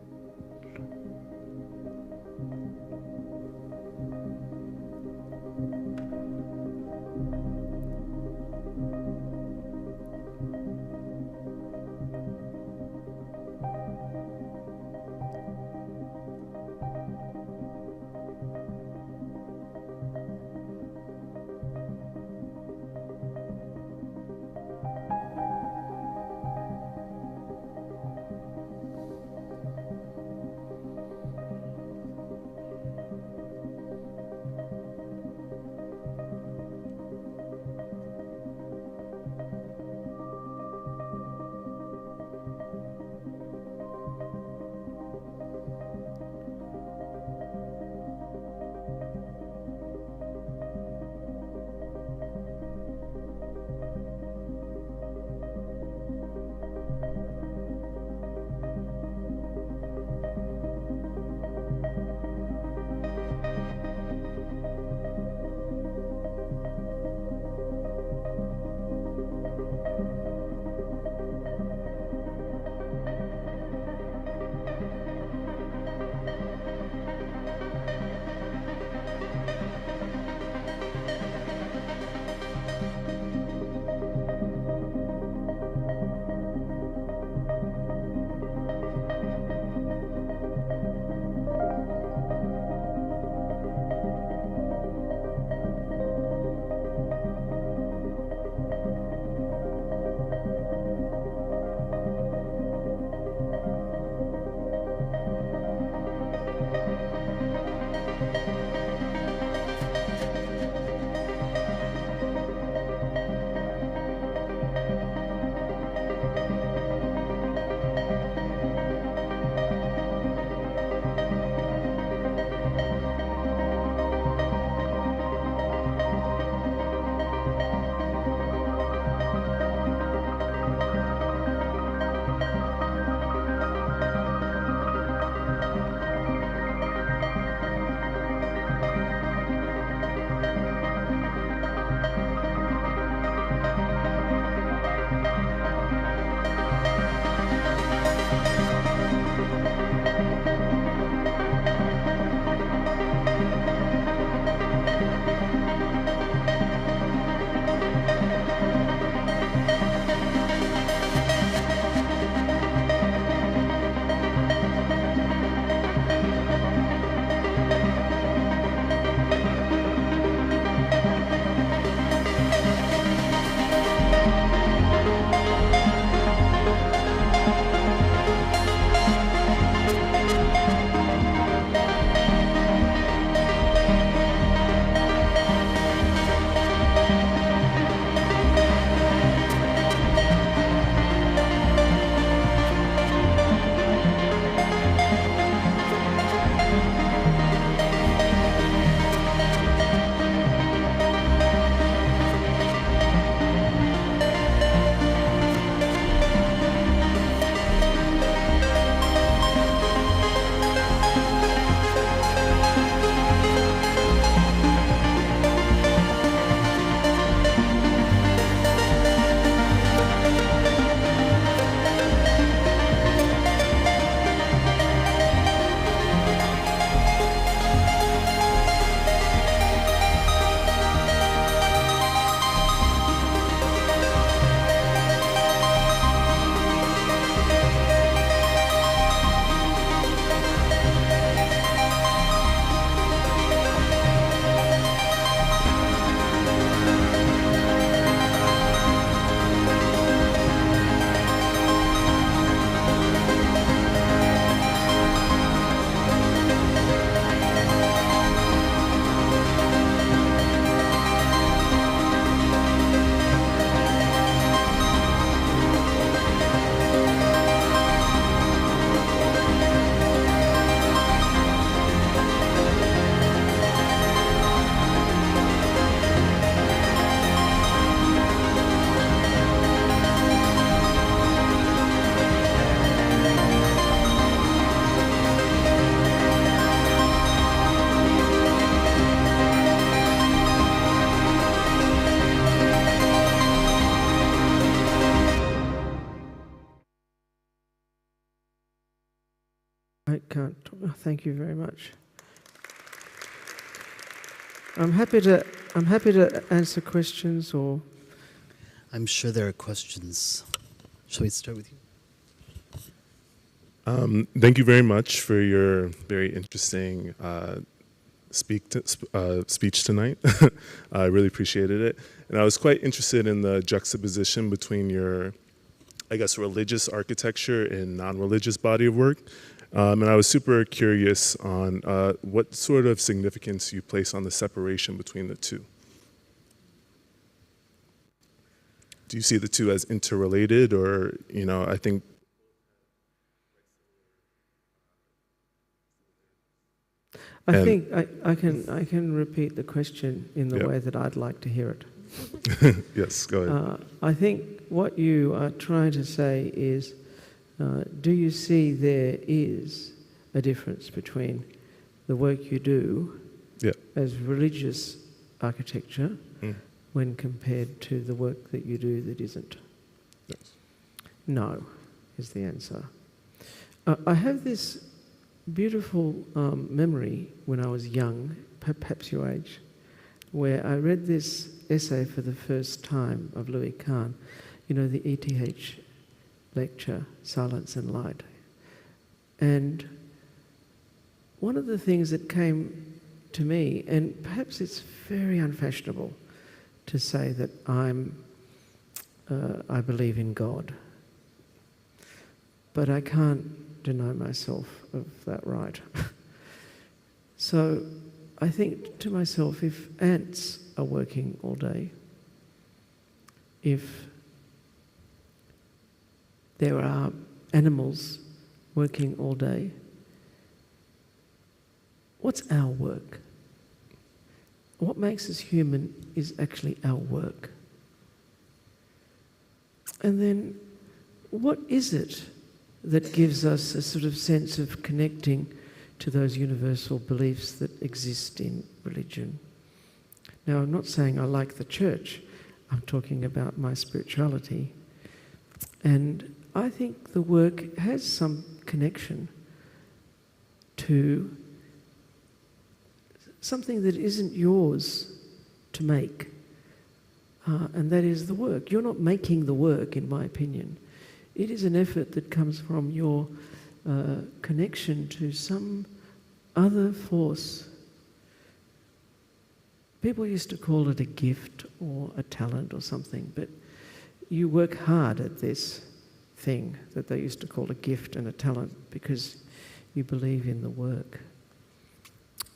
I can't. Thank you very much. I'm happy to answer questions or. I'm sure there are questions. Shall we start with you? Thank you very much for your very interesting speech tonight. I really appreciated it. And I was quite interested in the juxtaposition between your, I guess, religious architecture and non-religious body of work. And I was super curious on what sort of significance you place on the separation between the two. Do you see the two as interrelated, or, I think. I think I can repeat the question in the way that I'd like to hear it. Yes, go ahead. I think what you are trying to say is, do you see there is a difference between the work you do as religious architecture when compared to the work that you do that isn't? Yes. No, is the answer. I have this beautiful memory when I was young, perhaps your age, where I read this essay for the first time of Louis Kahn, the ETH lecture, Silence and Light. And one of the things that came to me, and perhaps it's very unfashionable to say that I believe in God, but I can't deny myself of that right. So I think to myself, if ants are working all day, if there are animals working all day, what's our work? What makes us human is actually our work. And then what is it that gives us a sort of sense of connecting to those universal beliefs that exist in religion? Now, I'm not saying I like the church. I'm talking about my spirituality. And I think the work has some connection to something that isn't yours to make, and that is the work. You're not making the work, in my opinion. It is an effort that comes from your connection to some other force. People used to call it a gift or a talent or something, but you work hard at this thing that they used to call a gift and a talent because you believe in the work.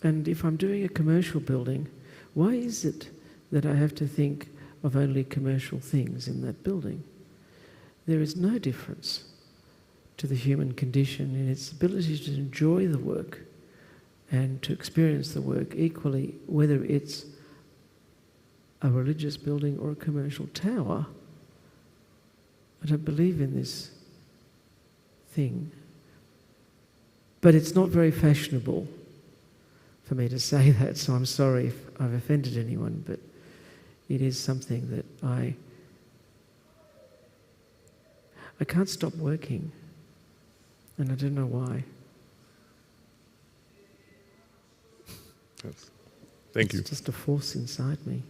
And if I'm doing a commercial building, why is it that I have to think of only commercial things in that building? There is no difference to the human condition in its ability to enjoy the work and to experience the work equally, whether it's a religious building or a commercial tower. I don't believe in this thing. But it's not very fashionable for me to say that, so I'm sorry if I've offended anyone, but it is something that I can't stop working, and I don't know why. Yes. Thank you. It's just a force inside me.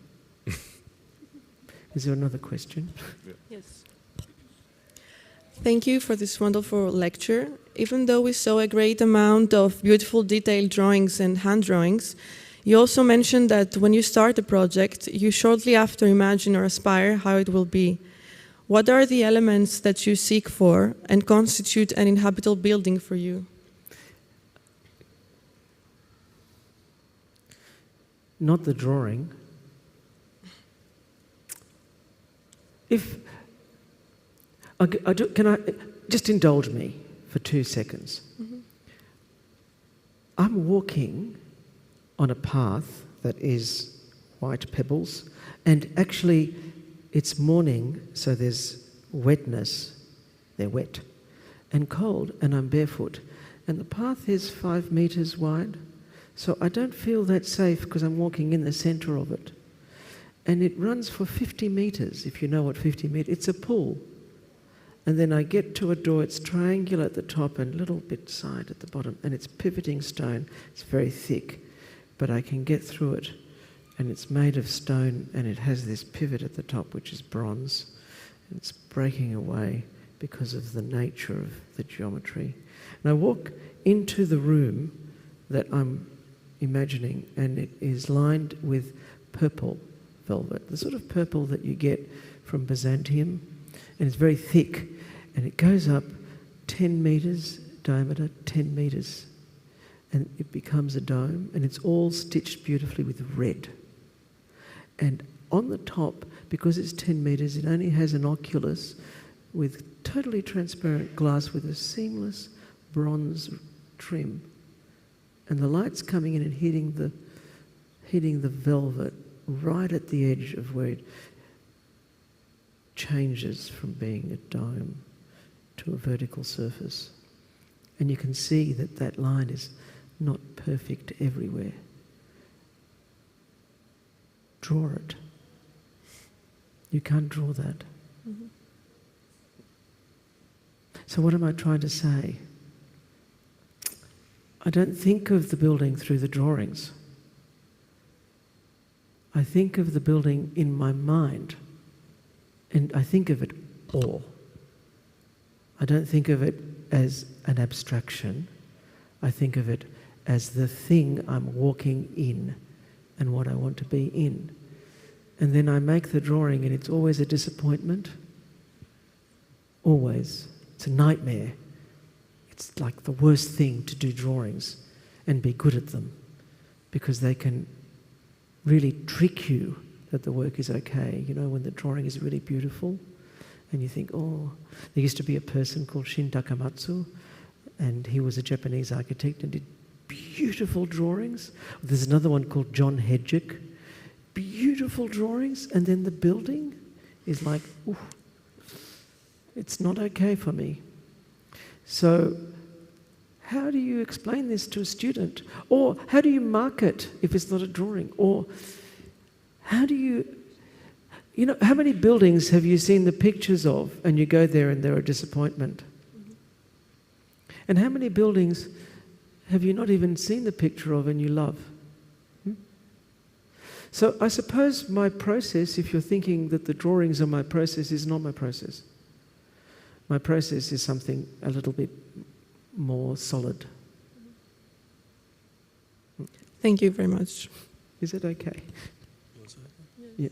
Is there another question? Yes. Thank you for this wonderful lecture. Even though we saw a great amount of beautiful detailed drawings and hand drawings, you also mentioned that when you start a project, you shortly after imagine or aspire how it will be. What are the elements that you seek for and constitute an inhabitable building for you? Not the drawing. Can I just indulge me for 2 seconds? Mm-hmm. I'm walking on a path that is white pebbles, and actually it's morning, so there's wetness. They're wet and cold, and I'm barefoot. And the path is 5 meters wide, so I don't feel that safe because I'm walking in the center of it. And it runs for 50 meters, if you know what 50 meters, it's a pool. And then I get to a door, it's triangular at the top and a little bit side at the bottom, and it's pivoting stone. It's very thick, but I can get through it. And it's made of stone, and it has this pivot at the top, which is bronze. It's breaking away because of the nature of the geometry. And I walk into the room that I'm imagining, and it is lined with purple velvet, the sort of purple that you get from Byzantium, and it's very thick, and it goes up 10 meters diameter, 10 meters, and it becomes a dome, and it's all stitched beautifully with red. And on the top, because it's 10 meters, it only has an oculus with totally transparent glass with a seamless bronze trim. And the light's coming in and hitting the velvet right at the edge of where it changes from being a dome to a vertical surface. And you can see that that line is not perfect everywhere. Draw it. You can't draw that. Mm-hmm. So what am I trying to say? I don't think of the building through the drawings. I think of the building in my mind, and I think of it all. I don't think of it as an abstraction. I think of it as the thing I'm walking in and what I want to be in. And then I make the drawing, and it's always a disappointment. Always. It's a nightmare. It's like the worst thing to do drawings and be good at them, because they can really trick you that the work is okay. You know, when the drawing is really beautiful and you think, oh, there used to be a person called Shin Takamatsu, and he was a Japanese architect and did beautiful drawings. There's another one called John Hedgick, beautiful drawings, and then the building is like, ooh, it's not okay for me. So how do you explain this to a student? Or how do you mark it if it's not a drawing? Or how do you know, how many buildings have you seen the pictures of and you go there and they're a disappointment? Mm-hmm. And how many buildings have you not even seen the picture of and you love? So I suppose my process, if you're thinking that the drawings are my process, is not my process. My process is something a little bit more solid. Thank you very much. Is it okay? Yeah.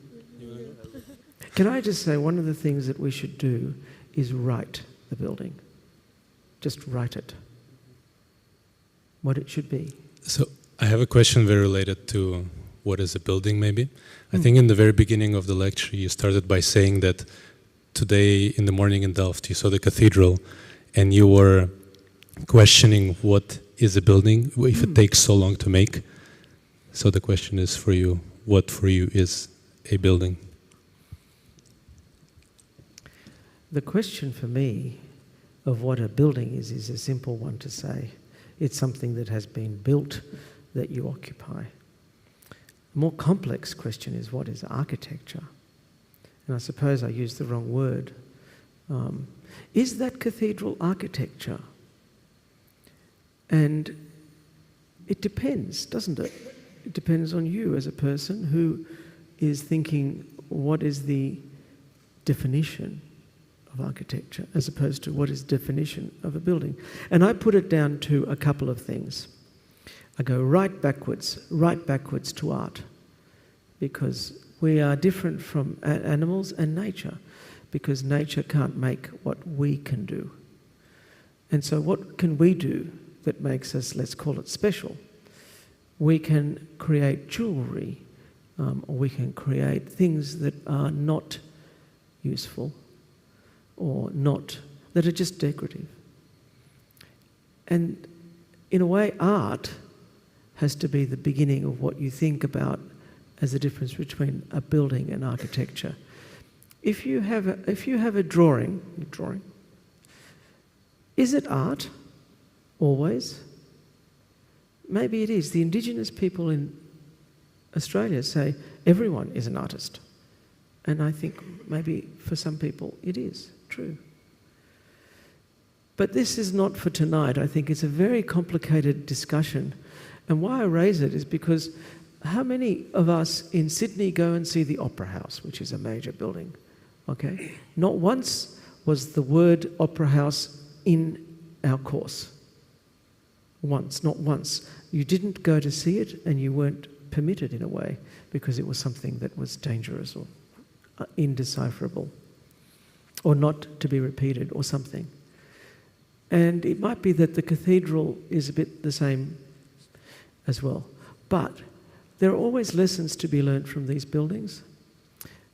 Can I just say, one of the things that we should do is write the building. Just write it. What it should be. So I have a question very related to what is a building, maybe. I think in the very beginning of the lecture, you started by saying that today in the morning in Delft, you saw the cathedral and you were questioning what is a building, if it takes so long to make. So the question is for you, what for you is a building? The question for me of what a building is a simple one to say. It's something that has been built that you occupy. A more complex question is, what is architecture? And I suppose I used the wrong word. Is that cathedral architecture? And it depends, doesn't it? It depends on you as a person who is thinking, what is the definition of architecture, as opposed to what is definition of a building? And I put it down to a couple of things. I go right backwards to art, because we are different from animals and nature, because nature can't make what we can do. And so what can we do that makes us, let's call it special? We can create jewelry, or we can create things that are not useful, or not, that are just decorative. And in a way, art has to be the beginning of what you think about as the difference between a building and architecture. If you have a drawing, is it art? Always? Maybe it is. The indigenous people in Australia say everyone is an artist. And I think maybe for some people it is true. But this is not for tonight. I think it's a very complicated discussion. And why I raise it is because how many of us in Sydney go and see the Opera House, which is a major building? Okay? Not once was the word Opera House in our course. Once, not once. You didn't go to see it and you weren't permitted in a way because it was something that was dangerous or indecipherable or not to be repeated or something. And it might be that the cathedral is a bit the same as well. But there are always lessons to be learnt from these buildings.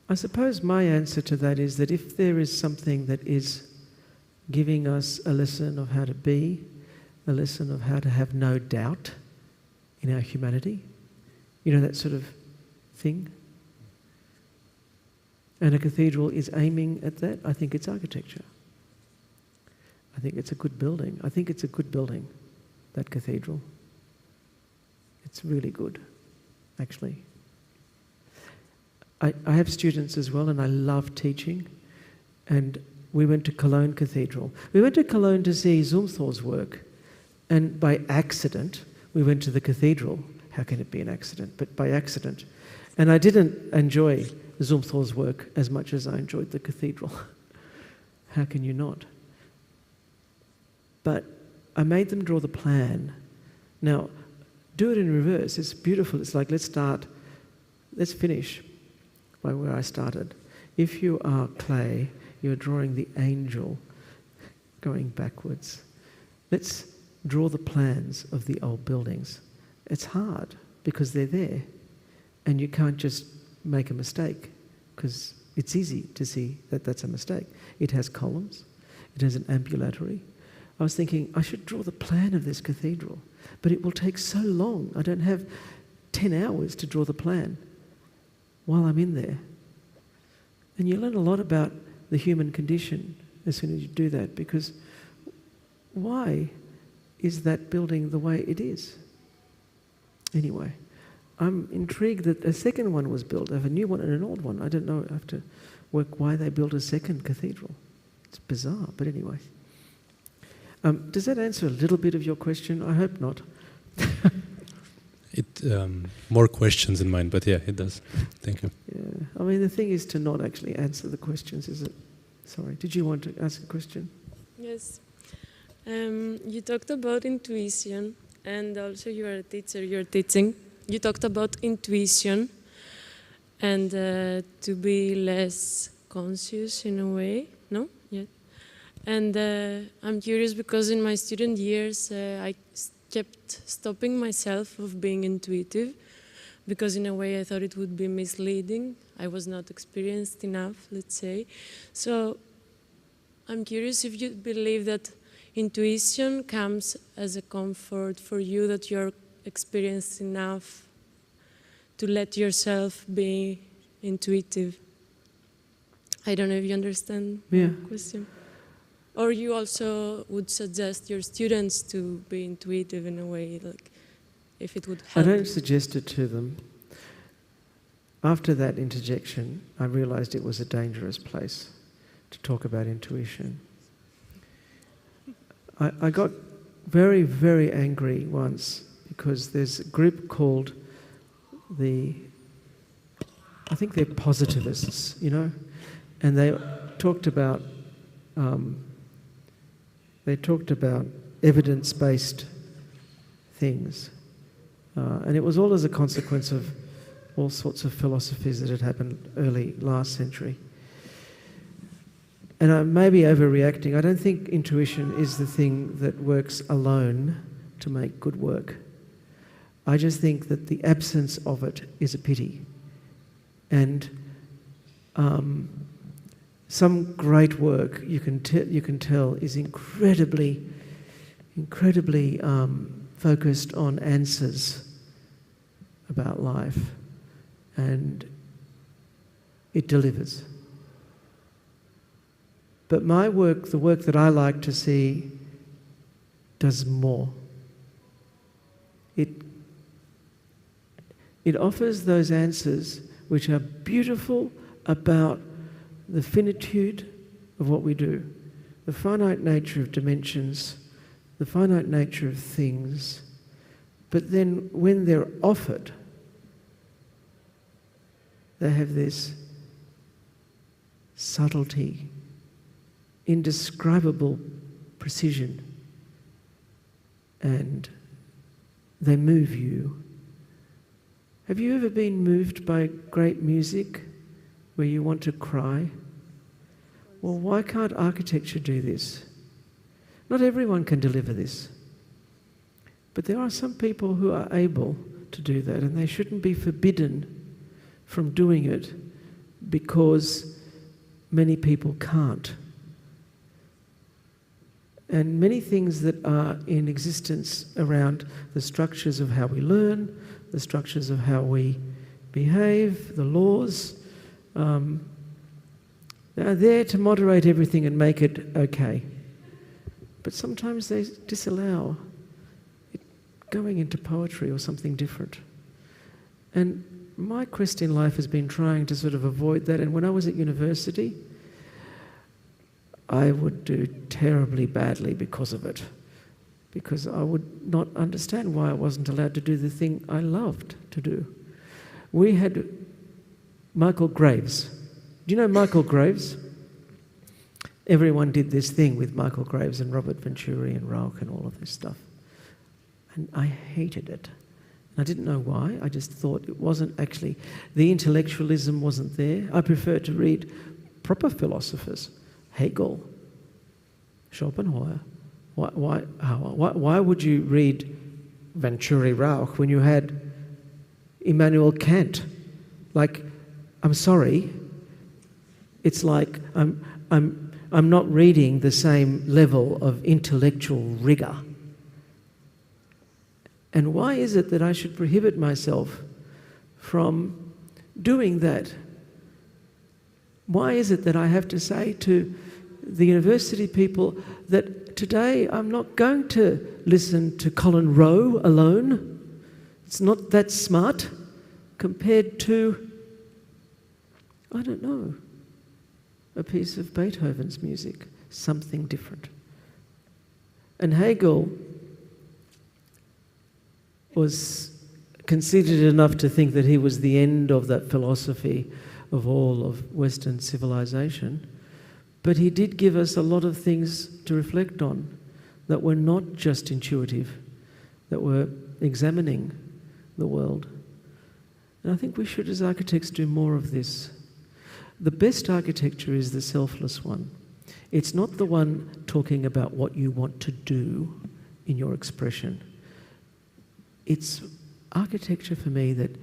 I suppose my answer to that is that if there is something that is giving us a lesson of how to be, a lesson of how to have no doubt in our humanity, you know, that sort of thing. And a cathedral is aiming at that. I think it's architecture. I think it's a good building. I think it's a good building, that cathedral. It's really good, actually. I have students as well, and I love teaching. And we went to Cologne Cathedral. We went to Cologne to see Zumthor's work. And by accident, we went to the cathedral. How can it be an accident? But by accident. And I didn't enjoy Zumthor's work as much as I enjoyed the cathedral. How can you not? But I made them draw the plan. Now, do it in reverse. It's beautiful. It's like, let's finish by where I started. If you are clay, you're drawing the angel going backwards. Let's draw the plans of the old buildings. It's hard because they're there and you can't just make a mistake because it's easy to see that that's a mistake. It has columns, it has an ambulatory. I was thinking I should draw the plan of this cathedral, but it will take so long. I don't have 10 hours to draw the plan while I'm in there. And you learn a lot about the human condition as soon as you do that, because why is that building the way it is? Anyway, I'm intrigued that a second one was built. I have a new one and an old one. I don't know. I have to work why they built a second cathedral. It's bizarre, but anyway. Does that answer a little bit of your question? I hope not. More questions in mind, but yeah, it does. Thank you. Yeah, I mean, the thing is to not actually answer the questions, is it? Sorry, did you want to ask a question? Yes. You talked about intuition, and also you are a teacher, you're teaching. You talked about intuition and to be less conscious in a way, no? Yeah. And I'm curious because in my student years, I kept stopping myself of being intuitive because in a way I thought it would be misleading. I was not experienced enough, let's say. So I'm curious if you believe that intuition comes as a comfort for you, that you're experienced enough to let yourself be intuitive. I don't know if you understand the question. Or you also would suggest your students to be intuitive in a way, like if it would help. I don't suggest it to them. After that interjection, I realized it was a dangerous place to talk about intuition. I got very, very angry once because there's a group called I think they're positivists, you know, and they talked about evidence-based things. And it was all as a consequence of all sorts of philosophies that had happened early last century. And I may be overreacting. I don't think intuition is the thing that works alone to make good work. I just think that the absence of it is a pity. And some great work you can tell is incredibly focused on answers about life, and it delivers. But my work, the work that I like to see, does more. It offers those answers which are beautiful about the finitude of what we do, the finite nature of dimensions, the finite nature of things, but then when they're offered, they have this subtlety, indescribable precision, and they move you. Have you ever been moved by great music where you want to cry? Well, why can't architecture do this? Not everyone can deliver this. But there are some people who are able to do that, and they shouldn't be forbidden from doing it because many people can't. And many things that are in existence around the structures of how we learn, the structures of how we behave, the laws, they are there to moderate everything and make it okay. But sometimes they disallow it going into poetry or something different. And my quest in life has been trying to sort of avoid that. And when I was at university, I would do terribly badly because of it. Because I would not understand why I wasn't allowed to do the thing I loved to do. We had Michael Graves. Do you know Michael Graves? Everyone did this thing with Michael Graves and Robert Venturi and Rauch and all of this stuff. And I hated it. I didn't know why. I just thought it wasn't actually, the intellectualism wasn't there. I prefer to read proper philosophers, Hegel, Schopenhauer. Why would you read Venturi Rauch when you had Immanuel Kant? Like, I'm sorry, it's like I'm not reading the same level of intellectual rigor. And why is it that I should prohibit myself from doing that? Why is it that I have to say to the university people that today I'm not going to listen to Colin Rowe alone? It's not that smart compared to, I don't know, a piece of Beethoven's music, something different. And Hegel was conceited enough to think that he was the end of that philosophy of all of Western civilization. But he did give us a lot of things to reflect on that were not just intuitive, that were examining the world. And I think we should, as architects, do more of this. The best architecture is the selfless one. It's not the one talking about what you want to do in your expression. It's architecture for me that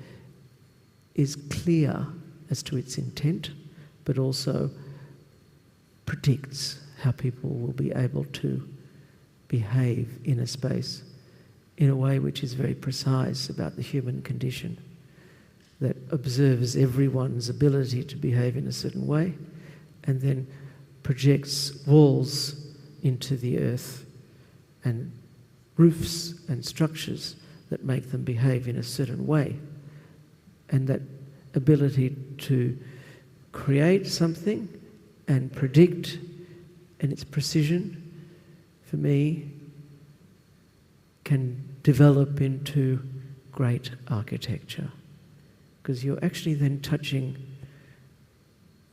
is clear as to its intent, but also predicts how people will be able to behave in a space in a way which is very precise about the human condition, that observes everyone's ability to behave in a certain way and then projects walls into the earth and roofs and structures that make them behave in a certain way. And that ability to create something and predict, and its precision, for me, can develop into great architecture. Because you're actually then touching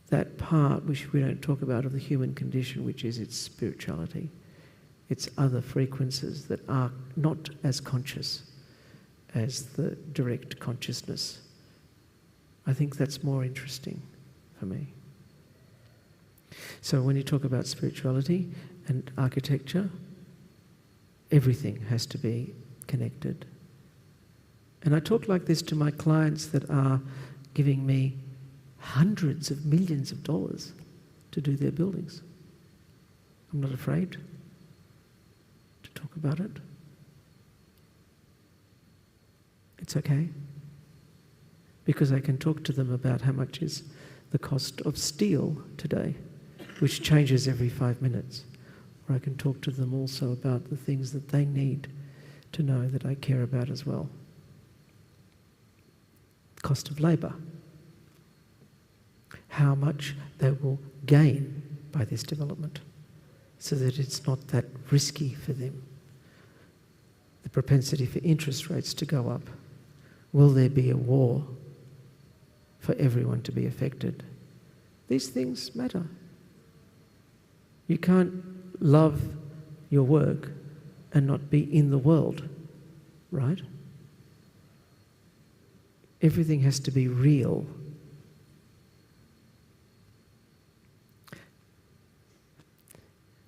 that part which we don't talk about of the human condition, which is its spirituality, its other frequencies that are not as conscious as the direct consciousness. I think that's more interesting for me. So when you talk about spirituality and architecture, everything has to be connected. And I talk like this to my clients that are giving me hundreds of millions of dollars to do their buildings. I'm not afraid to talk about it. It's okay, because I can talk to them about how much is the cost of steel today, which changes every 5 minutes. Or I can talk to them also about the things that they need to know that I care about as well. Cost of labour. How much they will gain by this development. so that it's not that risky for them. The propensity for interest rates to go up. Will there be a war for everyone to be affected? These things matter. You can't love your work and not be in the world, right? Everything has to be real.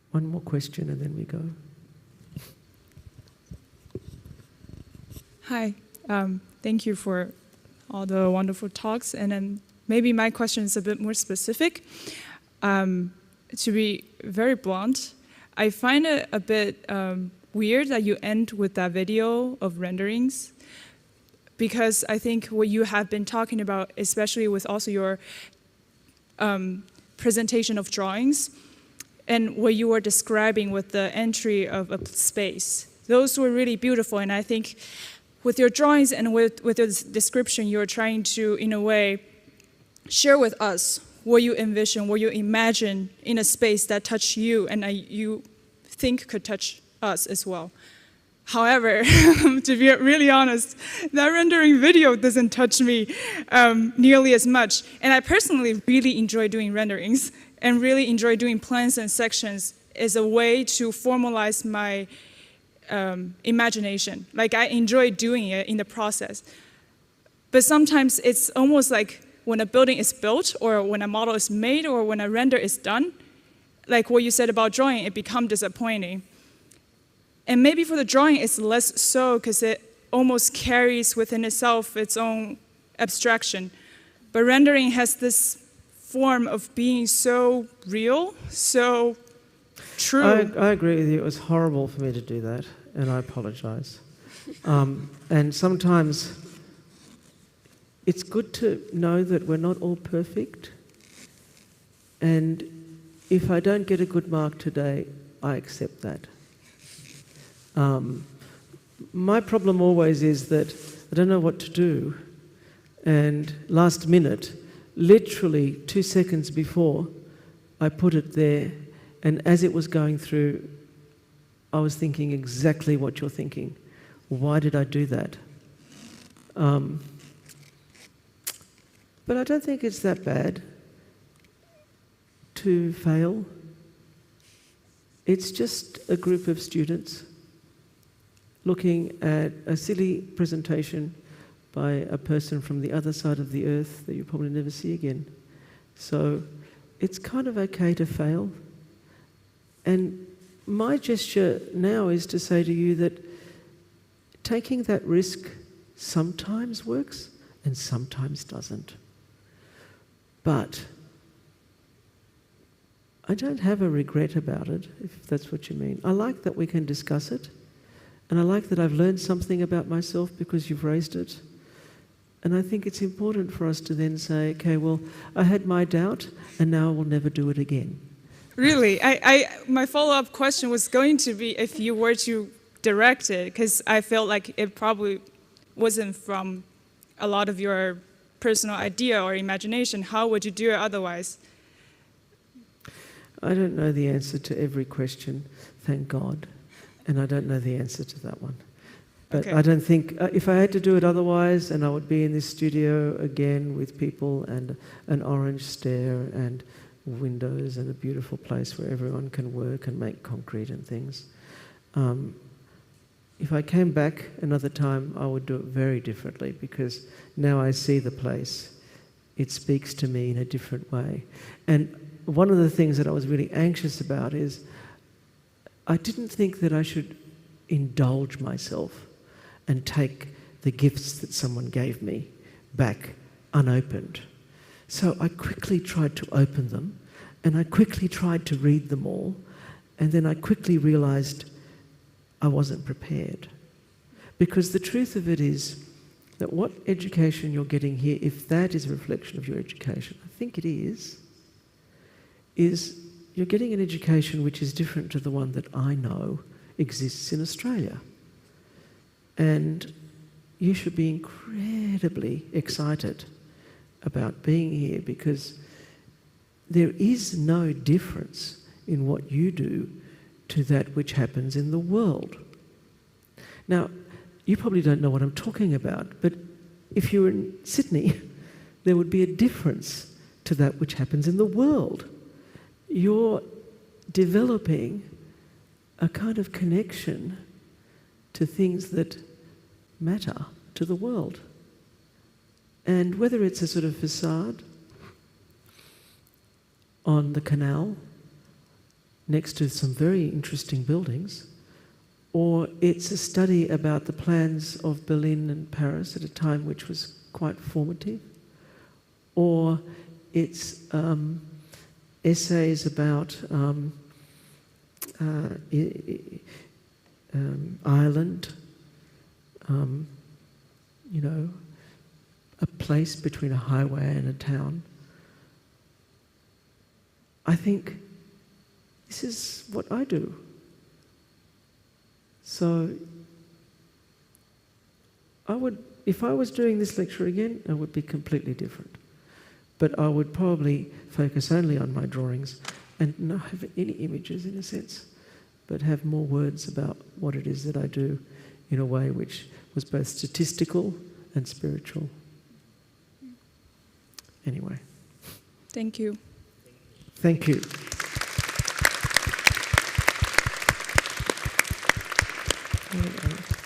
One more question and then we go. Hi, thank you for all the wonderful talks. And then maybe my question is a bit more specific. To be very blunt, I find it a bit weird that you end with that video of renderings, because I think what you have been talking about, especially with also your presentation of drawings, and what you were describing with the entry of a space, those were really beautiful. And I think with your drawings and with your description, you're trying to, in a way, share with us what you envision, what you imagine in a space that touched you and you think could touch us as well. However, to be really honest, that rendering video doesn't touch me nearly as much. And I personally really enjoy doing renderings and really enjoy doing plans and sections as a way to formalize my imagination. Like, I enjoy doing it in the process. But sometimes it's almost like when a building is built, or when a model is made, or when a render is done, like what you said about drawing, it becomes disappointing. And maybe for the drawing, it's less so because it almost carries within itself its own abstraction. But rendering has this form of being so real, so true. I agree with you. It was horrible for me to do that, and I apologize. And sometimes it's good to know that we're not all perfect. And if I don't get a good mark today, I accept that. My problem always is that I don't know what to do. And last minute, literally 2 seconds before, I put it there. And as it was going through, I was thinking exactly what you're thinking. Why did I do that? But I don't think it's that bad to fail. It's just a group of students looking at a silly presentation by a person from the other side of the earth that you probably never see again. So it's kind of okay to fail. And my gesture now is to say to you that taking that risk sometimes works and sometimes doesn't. But I don't have a regret about it, if that's what you mean. I like that we can discuss it, and I like that I've learned something about myself because you've raised it. And I think it's important for us to then say, okay, well, I had my doubt, and now I will never do it again. Really, my follow-up question was going to be if you were to direct it, because I felt like it probably wasn't from a lot of your personal idea or imagination. How would you do it otherwise? I don't know the answer to every question, thank God. And I don't know the answer to that one. But Okay. I don't think, if I had to do it otherwise, and I would be in this studio again with people and an orange stair and windows and a beautiful place where everyone can work and make concrete and things. If I came back another time, I would do it very differently, because now I see the place. It speaks to me in a different way. And one of the things that I was really anxious about is I didn't think that I should indulge myself and take the gifts that someone gave me back unopened. So I quickly tried to open them, and I quickly tried to read them all, and then I quickly realized I wasn't prepared. Because the truth of it is that what education you're getting here, if that is a reflection of your education, I think it is you're getting an education which is different to the one that I know exists in Australia. And you should be incredibly excited about being here, because there is no difference in what you do to that which happens in the world. Now, you probably don't know what I'm talking about, but if you were in Sydney, there would be a difference to that which happens in the world. You're developing a kind of connection to things that matter to the world. And whether it's a sort of facade on the canal next to some very interesting buildings, or it's a study about the plans of Berlin and Paris at a time which was quite formative, or it's essays about Ireland, you know, a place between a highway and a town. I think this is what I do. So I would, if I was doing this lecture again, it would be completely different. But I would probably focus only on my drawings and not have any images in a sense, but have more words about what it is that I do in a way which was both statistical and spiritual. Anyway. Thank you. Thank you. All right.